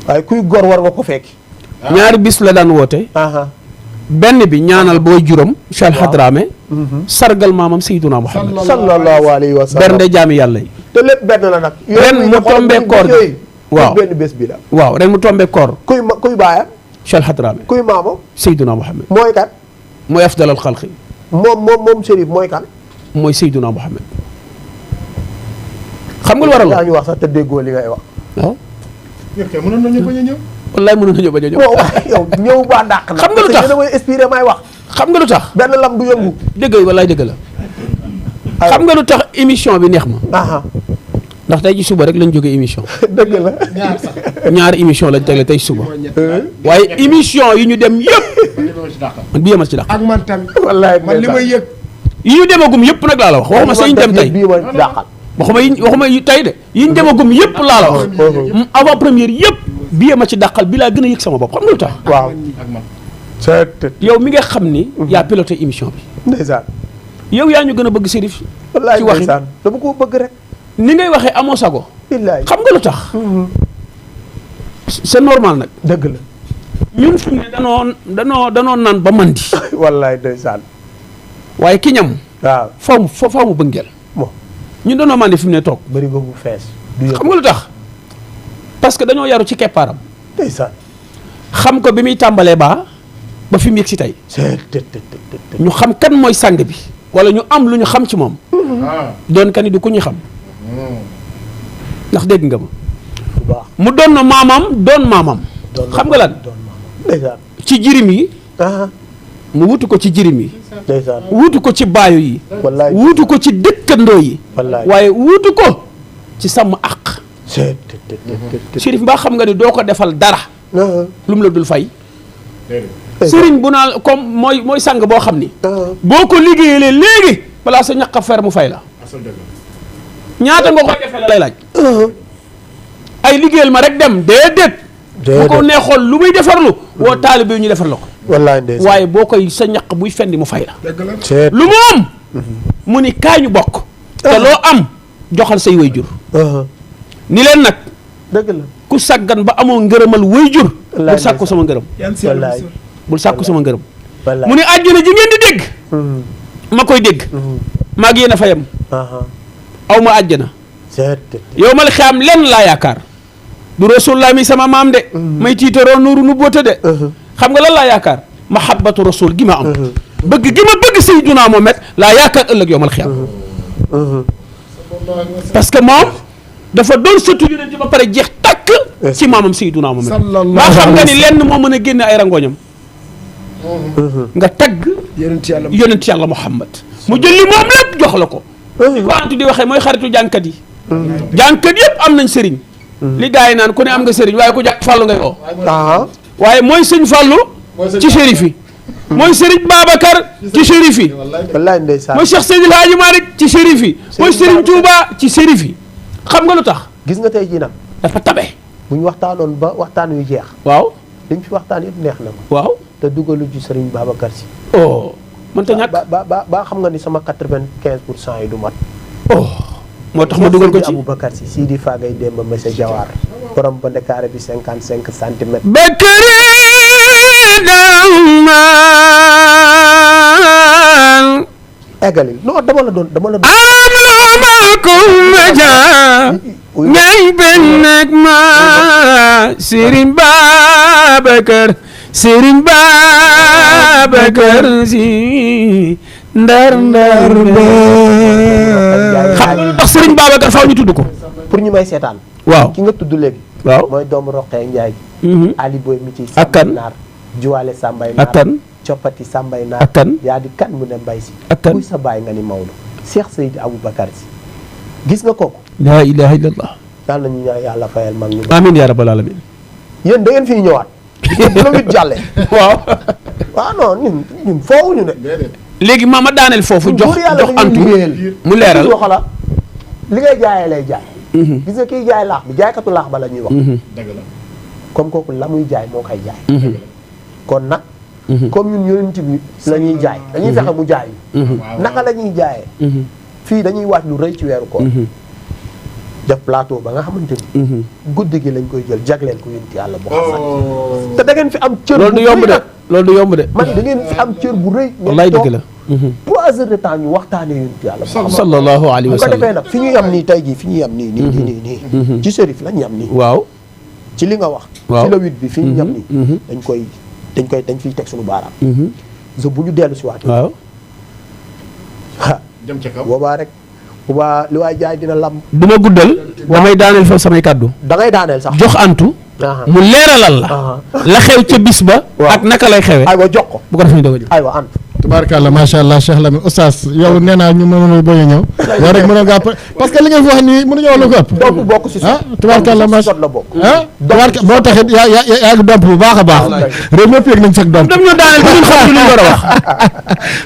waaye kuy gor war nga ko fekki. ñaari bis la daan woote. benn bi ñaanal booy juróom. Cheikh Hadrame. sargal maamam Seydina Muhammad. sallallahu alayhi wa sallam. bernde jaami yàlla yi. te lépp benn la nag. ren mu tombé koor gi. waaw benn bés bi la. waaw ren mu tombé koor. kuy baayam. Cheikh Hadrame. kuy maamam. Seydina Muhammad. mooy kan. mooy afdalal xalqi. moom Chérif mooy kan. mooy Seydina Muhammad. xam nga lu waral yaa ñu wax sax te déggoo li ngay wax. waaw. mënoon nañu bañ a ñëw. wallaay mënoon nañu bañ a ñëw. yow ñëw baa dàq na. xam nga lu tax parce que damay inspiré may wax. xam nga lu tax. benn lam du yëngu. dëgg wallaay dëgg la. xam nga lu tax émission bi neex ma. ndax tey ci suba rek lañ jógee émission. dëgg la. ñaari émission lañ tegle tey suba. waaye émission yi ñu dem yëpp. man bii ma ci dàq. ak man tamit. wallaay man li may yëg. yi ñu demagum yëpp nag laa la wax waxuma sa yi ñu dem tey bii ma dàqal. waxuma yi tey de yi ñu demagum yëpp laa la wax. avant première yëpp. bii ma ci dàqal bi laa gën a yëg sama bopp xam nga lu tax. waaw. yow mi nga xam ni. yaa piloté émission bi. ndeysaan. yow yaa ñu gën a bëgg Chérif. wallaay ci waxin ndeysaan dama koo bëgg rek. ni ngay waxee amoo sago. billaay xam nga lu tax. c'est normal nag. dëgg la. ñun fi mu ne danoo naan ba mandi. wallaay ndeysaan. waaye ki ñam. waaw faaw mu bëggeel. bon ñun danoo mandi fi mu ne toog. bëri nga bu fees. du yëg xam nga lu tax. parce que dañoo yaru ci keppaaram. ndeysaan. xam ko bi muy tàmbalee ba fi mu yegg si tey. ñu xam kan mooy sàng bi. wala ñu am lu ñu xam ci moom. doon ka ni du ku ñu xam. ndax dégg nga ma. bu baax mu doon na maamam doon maamam. xam nga lan. ndeysaan. ci jirim yi. mu wutu ko ci jirim yi. ndeysaan. wuutu ko ci baayu yi. wallaay wuutu ko ci dëkkandoo yi. wallaay waaye wuutu ko ci sàmm àq. Chérif mbaa xam nga ni doo ko defal dara. lu mu la dul fay. sëriñ bu naa comme mooy sang boo xam ni. boo ko liggéeyee léegi balaa sa ñaq a fer mu fay la. ñaata nga koy defee la lay laaj. ay liggéeyal ma rek dem déedéet. bu ko neexoon lu muy defarlu. woo taalibe yi ñu defar la ko. wallaay ndeysaan. waaye boo koy sa ñaq buy fendi mu fay la. dëgg la. lu mu am. mu ni kaay ñu bokk. te loo am joxal say way jur. ni leen nag. dëgg la. ku sàggan ba amoo ngërëmal way jur. bul sàkku sama ngërëm. yan si yàlla wallaay. bul sàkku sama ngërëm. mu ne àjjana ji ngeen di dégg ma koy dégg maa ngi yéen a fayam aw ma àjjana yow mal xiyaam lenn laa yaakaar du rasulullah mi sama maam de may tiitaroo nuuru nu bóota de xam nga lan laa yaakaar mahabbatu rasul gi ma am bëgg gi ma bëgg Seydina Muhammad laa yaakaar ëllëg yow mal xiyaam parce que moom dafa doon sëtu yonent ba pare jeex takk ci maamam Seydina Muhammad maa xam nga ni lenn moo mën a génne ay rangoñam nga tagg yonent yàlla Muhammad mu jël li moom lépp jox la ko li ko antu di waxee mooy xaritu jànkat yi jànkat yëpp am nañ sëriñ li gars yi naan ku ne am nga sëriñ waaye ku jàpp fàllu ngay oo waaye mooy sëñ fàllu ci shérif yi mooy sëriñ Babacar ci shérif yi wallaay ndeysaan mooy Cheikh Seydil Hadji Malick ci shérif yi mooy sëriñ Touba ci shérif yi xam nga lu tax gis nga tey jii nag dafa tabe bu ñu waxtaanoon ba waxtaan yu jeex waaw liñ fi waxtaan yëpp neex na ma waaw te dugalu ci sëriñ Babacar si oh mënta ñàkk ba xam nga ni sama 95% yi du mat oh moo tax ma dugal ko ci Aboubacar si Sidi Fagay Demba Mese Jawar borom ba ndekaare bi 55 centimètres Bakari daman eggali non dama la doon amlamakum maja ñay ben nak ma Serigne Babacar Si ndar be xam nga ndax Serigne Babacar faaw ñu tudd ko pour ñu may seetaan waaw ki nga tudd léegi waaw mooy doomu Roqee Njaay Ali Boy mi ci ak kan naar Juwaale Sambay naar ak kan coppati Sambay naar ak kan yaa di kan mu ne mbay si ak kan kuy sa baay nga ni Maodo Cheikh Seydi Aboubacar si gis nga kooku laa ilaha illallah yal nañu ñaan yàlla fayal mag ñu amin ya rabbal alamin yéen da ngeen fiy ñëwaat bu la wit jàllee waaw waaw non ñun foowuñu ne léegi ma daaneel foofu jox antu mu leeral waxala li ngay jaayee lay jaay gis nga kiy jaay laax bi jaaykatu laax ba la ñuy wax dëgg la comme kooku la muy jaay moo koy jaay kon nag comme ñun yonent bi la ñuy jaay dañuy fexe mu jaay naka la ñuy jaayee fii dañuy waaj lu rëy ci weeru koor def plateau ba nga xamante ni guddi gi lañ koy jël jagleel ko yonent yàlla Muhammad te da ngeen fi am cër loolu du yomb de loolu du yomb de man da ngeen fi am cër bu rëy wallaay dëgg la 3 heures de temps ñu waxtaanee yonent yàlla sallallahu alayhi wa bu ko sallam defee nag fi ñu yam nii tey jii fi ñu yam nii nii ci Chérif lañ yam nii waaw ci li nga wax waaw ci la 8 bi fi ñu yam nii dañ fiy teg suñu baaraam so bu ñu dellu si waat waaw jëm ca kaw boobaa rek boobaa li waay jaay dina lam du ma guddal damay daaneel fa samay kàddu da ngay daaneel sax jox antu mu leeralal la la xew ca bis ba ak naka lay xewe aywa jox ko bu ko def ñu doog a jël aywa ant tubaarkàlla macha allah Cheikh Lamine oustaz yow nee naa ñu mënoon bañ a ñëw yow rek mënoon ngaa parce que li ngeen fi wax nii mënuñu wax lu ko ëpp domp bokk si ah tubaarkàlla macha sot la bokk tubaarkàlla boo taxit yaa ngi domp bu baax a baax réew mépp yëg nañ sax domp dem ñoo daaneel ba ñun xam lu ñu war a wax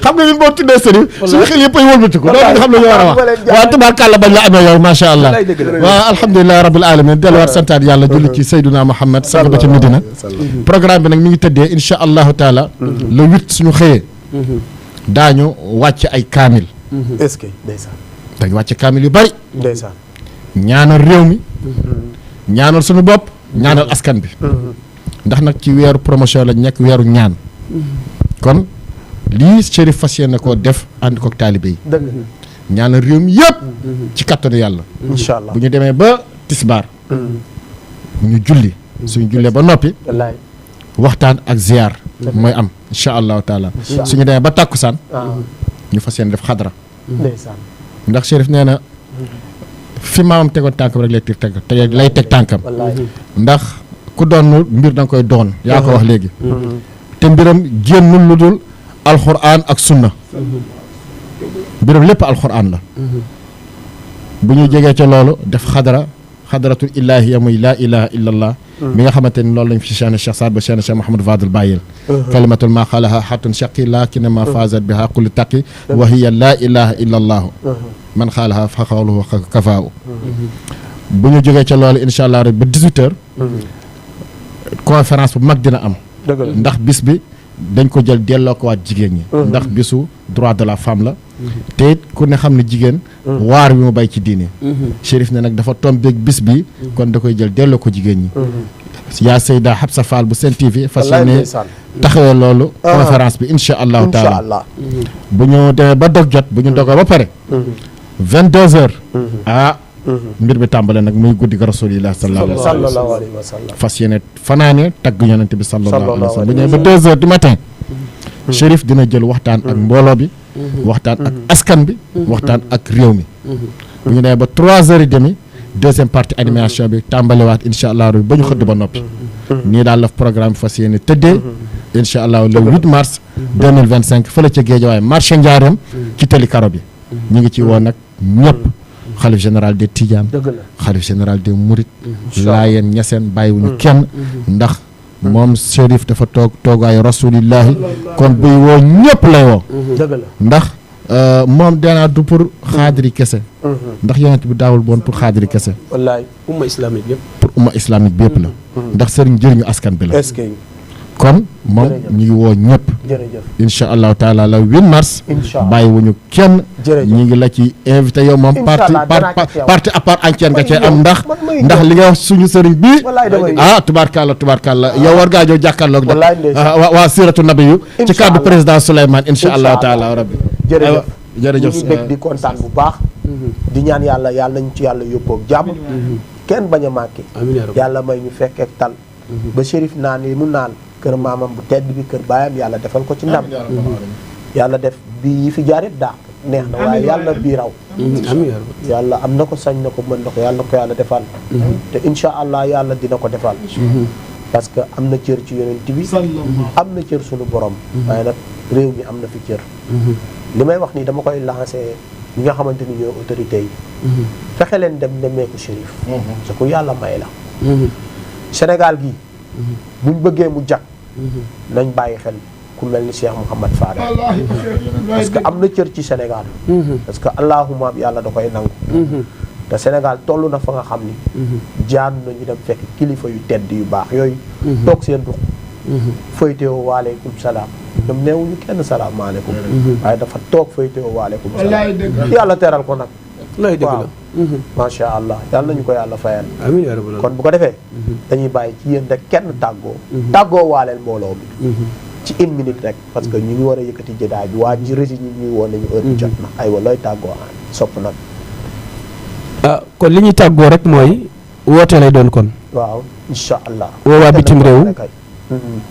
xam nga ñun boo tuddee sëriñ suñu xel yëpp ay wëlbatiku loolu nga xam ne ñu war a wax waaw tubaarkàlla bañ la amee yow macha allah waaw alhamdulilah rabbil alamin delluwaat santaat yàlla julli ci Seydina Muhammad sang ba ca Medina programme bi nag mi ngi tëddee insha allahu taala le 8 suñu xëyee daañu wàcc ay kaamil est-ce que ndeysaan dañu wàcc kaamil yu bari ndeysaan ñaanal réew mi ñaanal suñu bopp ñaanal askan bi ndax nag ci weeru promotion lañ nekk weeru ñaan kon lii Chérif fas yéene koo def ànd koog taalibe yi dëgg ñaanal réew mi yëpp ci kattanu yàlla incha allah bu ñu demee ba tisbaar ñu julli suñu jullee ba noppi wallaay waxtaan ak ziar mooy am incha allahu taala suñu demee ba tàkkusaan ñu fas yéene def xadra ndeysaan ndax Chérif nee na fi maamam tegoon tànkam rek lay teg tànkam wallaay ndax ku doon mbir da nga koy doon yaa ko wax léegi te mbiram génnul lu dul alxuraan ak sunna mbiram lépp alxuraan la bu ñu jegee ca loolu def xadaratul ilaahiya muy laa ilaha illa allah mi nga xamante ni loolu lañ fi Cheikh Saad ba Cheikh Mouhamadou Fadel bàyyil kalimatul ma xalaha xatun shaqi lakin ma fazat biha kulli taqi wa hiya laa ilaha illa allahu man xaalaha fa xawluhu kafaaw bu ñu jógee ca loolu incha allah rek ba 18 heures conférence bu mag dina am ndax bis bi dañ ko jël delloo ko waat jigéen ñi ndax bisu droit de la femme la te it ku ne xam ne jigéen waar bi mu bay ci diine Chérif ne nag dafa tombeeg bis bi kon da koy jël delloo ko jigéen ñi yaa Seyda Habsa Fall bu Sen TV fas wallaay yéene ndeysaan. taxawee loolu conférence bi incha allahu incha taala allah. bu ñu demee ba dog jot bu ñu dogoo ba pare 22h mbir bi tàmbale nag muy guddi ga rasulillah sallallahu alayhi wa sallam sallallahu alayhi wa sallam. fas yéene fanaane tagg yonent bi sallallahu alayhi wa sallam bu ñëwee ba Sallallahu 2h du matin Chérif dina jël waxtaan ak mbooloo bi waxtaan ak askan bi waxtaan ak réew mi bu ñu demee ba 3h30 deuxième partie animation bi tàmbalewaat incha allah ba ñu xëdd ba noppi nii daal la programme fas yéene tëddee incha allah le 8 mars 2025 fële ca Géejawaay marché Njaareem ci tali karo bi ñu ngi ci woon nag ñëpp xalif général des Tidiane dëgg la. xalif général des Mourides Laayeen Ñaseen bàyyiwuñu kenn ndax moom Chérif dafa toogaayu rasulillahi kon buy woo ñëpp lay woo dëgg la. ndax moom deenaa du pour xaadiri kese ndax yonent bi daawul boon pour xaadiri kese wallaay. umma islamique yëpp. pour umma islamique bi yëpp la ndax sëriñ njëriñu askan bi la est-ce que. kon moom ñu ngi woo ñëpp jërëjëf. incha allahu taala la 8 mars incha allah bàyyiwuñu kenn jërëjëf. ñu ngi la ci invité yow moom Incha parti allah danaa ci teew. parti à part entière nga cee May am ñëw, ndax may ndax ñëw. li nga wax suñu sëriñ bi wallaay damay. tubaarkàlla yow war ngaa joo jàkkaarloog nag Wallaay ndeysaan. waa siratu nabi yu ci Incha kàddu allah. président Souleymane incha Incha allahu allah. taala rabbi jërëjëf. aywa jërëjëf ñu ngi bég di kontaan bu baax. di ñaan yàlla nañu ci yàlla yóbboog jàmm. kenn bañ a manqué. amiin yaa rabbi. yàlla may ñu fekkeek tal. ba Chérif naan yi mu naan kër maamam bu tedd bi kër baayam yàlla defal ko ci ndam. yàlla def bii yi fi jaarit daax neex na waaye yàlla bii raw. amiin yaa rabbi. yàlla am na ko sañ na ko mën na ko yàlla na ko yàlla defal. te incha allah yàlla dina ko defal. parce que am na cër ci yonent bi. am na cër sunu borom. waaye nag réew mi am na fi cër. li may wax nii dama koy lancé ñi nga xamante ni ñooy autorité yi. fexe leen dem nemmeeku Chérif. parce que yàlla may la. Sénégal gii. buñ bëggee mu jag. nañ bàyyi xel ku mel ni Cheikh Mouhamad Fadal. parce que am na cër ci Sénégal. parce que allahuma yàlla da koy nangu. te Sénégal toll na fa nga xam ni. jaanu nañu dem fekk kilifa yu tedd yu baax yooyu. toog seen ruq. fayteewoo waaleykum salaam. ñoom neewuñu kenn salaamaaleykum. waaye dafa toog fayteewoo waaleykum salaam. yàlla teral ko nag. lay dëgg la. macha allah yàlla nañu ko yàlla fayal. amiin yaa rabbi. kon bu ko defee. dañuy bàyyi ci yéen rek kenn tàggoo. tàggoo waaleel mbooloo mi. ci 1 minute rek parce que ñu ngi war a yëkkati jëdaay bi waa ji rési ñi ñuy woon nañu heure bi jot na aywa looy tàggoo sopp nag. kon li ñuy tàggoo rek mooy woote lay doon kon. waaw incha allah. woo waa bitim réew.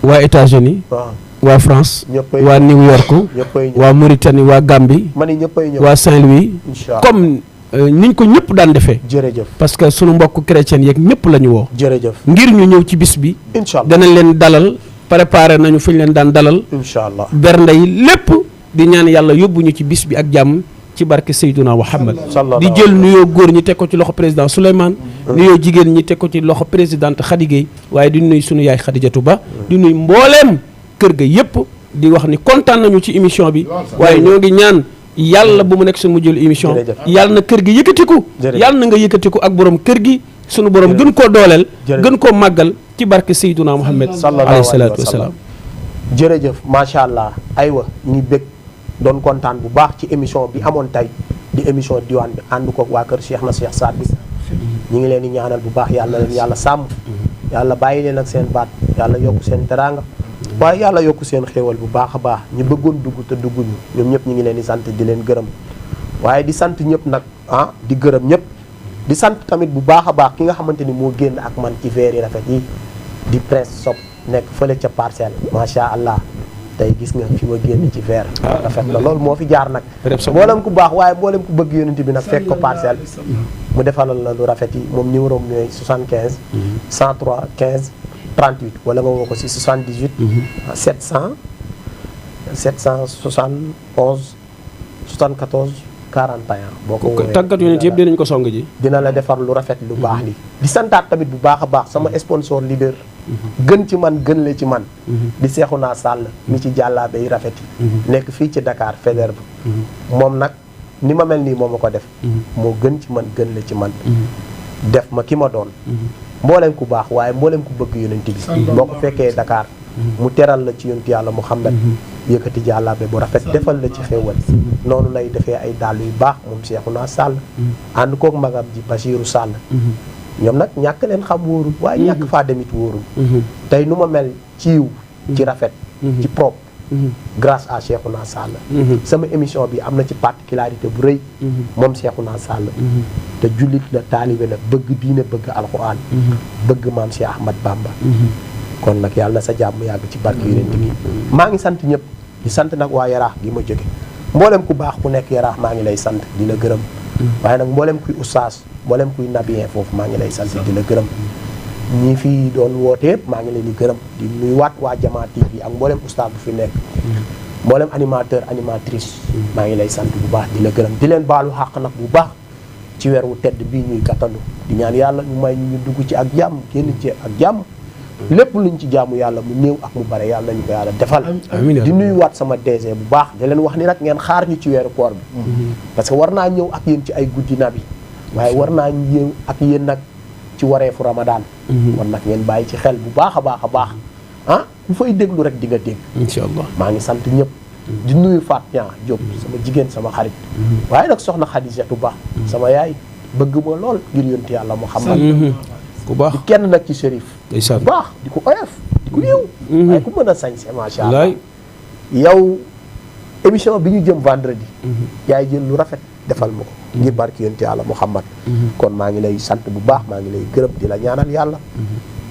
waa États-Unis waaw waa France. ñëppay waa New York. ñëppay ñëw waa Mauritanie waa Gambie. ma ni ñëppay ñëw. waa Saint-Louis. incha allah comme niñ ko ñëpp daan defee. jërëjëf parce que sunu mbokk chrétien yeeg ñëpp la ñu woo. jërëjëf ngir ñu ñëw ci bis bi. incha allah danañ leen dalal préparé nañu fu ñu leen daan dalal. incha allah bernde yi lépp di ñaan yàlla yóbbu ñu ci bis bi ak jàmm ci barke Seydouna Muhammad di jël nuyoo góor ñi teg ko ci loxo président Souleymane. nuyoo jigéen ñi teg ko ci loxo présidente Khady Gueye waaye di nuyu sunu yaay Khadijatu Ba di nuyu mbooleem kër ga yëpp di wax ni kontaan nañu ci émission bi waaye ñoo ngi ñaan yàlla bu mu nekk suñu mujjul émission yàlla na kër gi yëkkatiku yàlla na nga yëkkatiku ak borom kër gi sunu borom gën koo dooleel gën koo màggal ci barke Seydouna Muhammad alayhi salaatu wasalaam jërëjëf macha allah aywa ñu bëgg doon kontaan bu baax ci émission bi amoon tey di émission diwaan bi ànd koog waa kër Cheikh na Cheikh Saad bi ñu ngi leen di ñaanal bu baax yàlla leen yàlla sàmm yàlla bàyyi leen ak seen baat yàlla yokk seen teraanga waaye yàlla yokk seen xéewal bu baax a baax ñu bëggoon dugg te dugguñu ñoom ñëpp ñu ngi leen di sant di leen gërëm waaye di sant ñëpp nag di gërëm ñëpp di sant tamit bu baax a baax ki nga xamante ni moo génn ak man ci verre yi rafet yi di Prince Sopp nekk fële ca Parcelles macha allah tey gis nga fi ma génn ci verre rafet na loolu moo fi jaar nag mboolem ku baax waaye mboolem ku bëgg yonent bi nag fekk ko Parcelles mu defalal la lu rafet yi moom numéro am ñooy 75 103 15 38 wala nga woo ko si 78 700 771 74 41 boo ko woowee tàggat yonent yëpp dinañ ko song ji dina la defar lu rafet lu baax li di santaat tamit bu baax a baax sama sponsor leader gën ci man gën le ci man di Seexuna Sàll mi ci jàllaabe yi rafet yi nekk fii ci Dakar Faidherbe moom nag ni ma mel nii moo ma ko def moo gën ci man gën le ci man def ma ki ma doon mbooleem ku baax waaye mbooleem ku bëgg yonent bi boo ko fekkee Dakar mu teral la ci yonent yàlla Muhammad yëkkati jàllaabe bu rafet defal la ci xéewal noonu lay defee ay dàll yu baax moom Seexuna Sàll ànd kook magam ji Basiiru Sàll ñoom nag ñàkk leen xam wóorul waaye ñàkk faa demit wóorul tey nu ma mel ci yiw ci rafet ci propre grâce à Cheikhouna Sall sama émission bi am na ci particularité bu rëy moom Cheikhouna Sall te jullit la taalibe la bëgg diine bëgg alxuraan bëgg maam Cheikh Ahmad Bamba kon nag yàlla na sa jàmm yàgg ci barke yonent bi maa ngi sant ñëpp di sant nag waa yaraax gi ma jóge mboolem ku baax ku nekk yaraax maa ngi lay sant di la gërëm waaye nag mboolem kuy oustaz mboolem kuy nabien foofu maa ngi lay sant di la gërëm ñi fi doon woote yëpp maa ngi leen di gërëm di nuy waat waa Jama TV ak mboolem oustaz bu fi nekk mboolem animateur animatrice maa ngi lay sant bu baax di la gërëm di leen baalu xàq nag bu baax ci weer wu tedd bii ñuy gàttandu di ñaan yàlla ñu may ñu dugg ci ak jàmm génn ci ak jàmm lépp luñ ci jaamu yàlla mu néew ak mu bare yàlla nañu ko yàlla defal di nuyu waat sama DG bu baax di leen wax ni nag ngeen xaar ñu ci weeru koor bi parce que war naa ñëw ak yéen ci ay guddi nabi waaye war naa ñëw ak yéen nag ci wareefu Ramadan war nag ngeen bàyyi ci xel bu baax a baax a baax ah ku fay déglu rek di nga dégg incha allah maa ngi sant ñëpp di nuyu Fatou Niang Diop sama jigéen sama xarit waaye nag soxna Khadijatu Ba sama yaay bëgg ma lool ngir yonti yàlla Muhammad ku baax di kenn nag ci Chérif ndeysaan bu baax di ko oyof di ko yiw waaye ku mën a sañse macha allah wallaay yow émission bi ñu jëm vendredi yaay jël lu rafet defal ma ko ngir barki yonti yàlla Muhammad kon maa ngi lay sant bu baax maa ngi lay gërëm di la ñaanal yàlla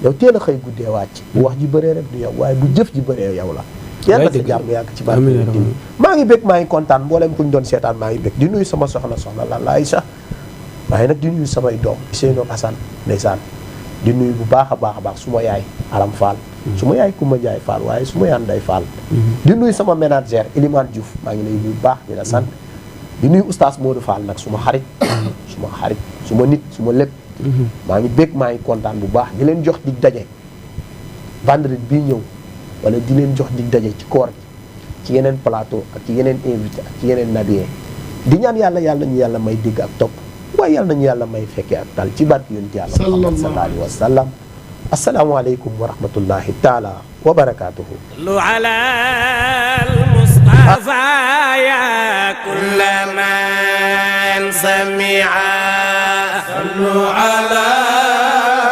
yow teel a xëy guddee wàcc bu wax ji bëree rek du yow waaye bu jëf ji bëree yow la yàlla sa jàmm yàgg ci barki yonti bi maa ngi bég maa ngi kontaan mboolem ku ñu doon seetaan maa ngi bég di nuyu sama soxna la Aïcha waaye nag di nuyu samay doom Seynou Assane ndeysaan di nuyu bu baax a baax suma yaay Aram Fall suma yaay Koumba Ndiaye Fall waaye suma yaay Ndeye Fall di nuyu sama ménagère Elimane Diouf maa ngi lay nuyu bu baax di la sant di nuyu oustaz Modou Fall nag suma xarit suma nit suma lépp maa ngi bég maa ngi kontaan bu baax di leen jox dig daje vendredi bii ñëw wala di leen jox dig daje ci koor gi ci yeneen plateau ak ci yeneen invité ak ci yeneen nabiyee di ñaan yàlla ñu yàlla may dégg ak topp waaye yàlla nañu yàlla may fekkee ak tal ci barke yonent yàlla Muhammad sallallahu alayhi wa sallam assalaamu aleykum wa rahmatullahi taala wa barakatuhu lu ala al-Mustafa ya kulla man sami'a sallu ala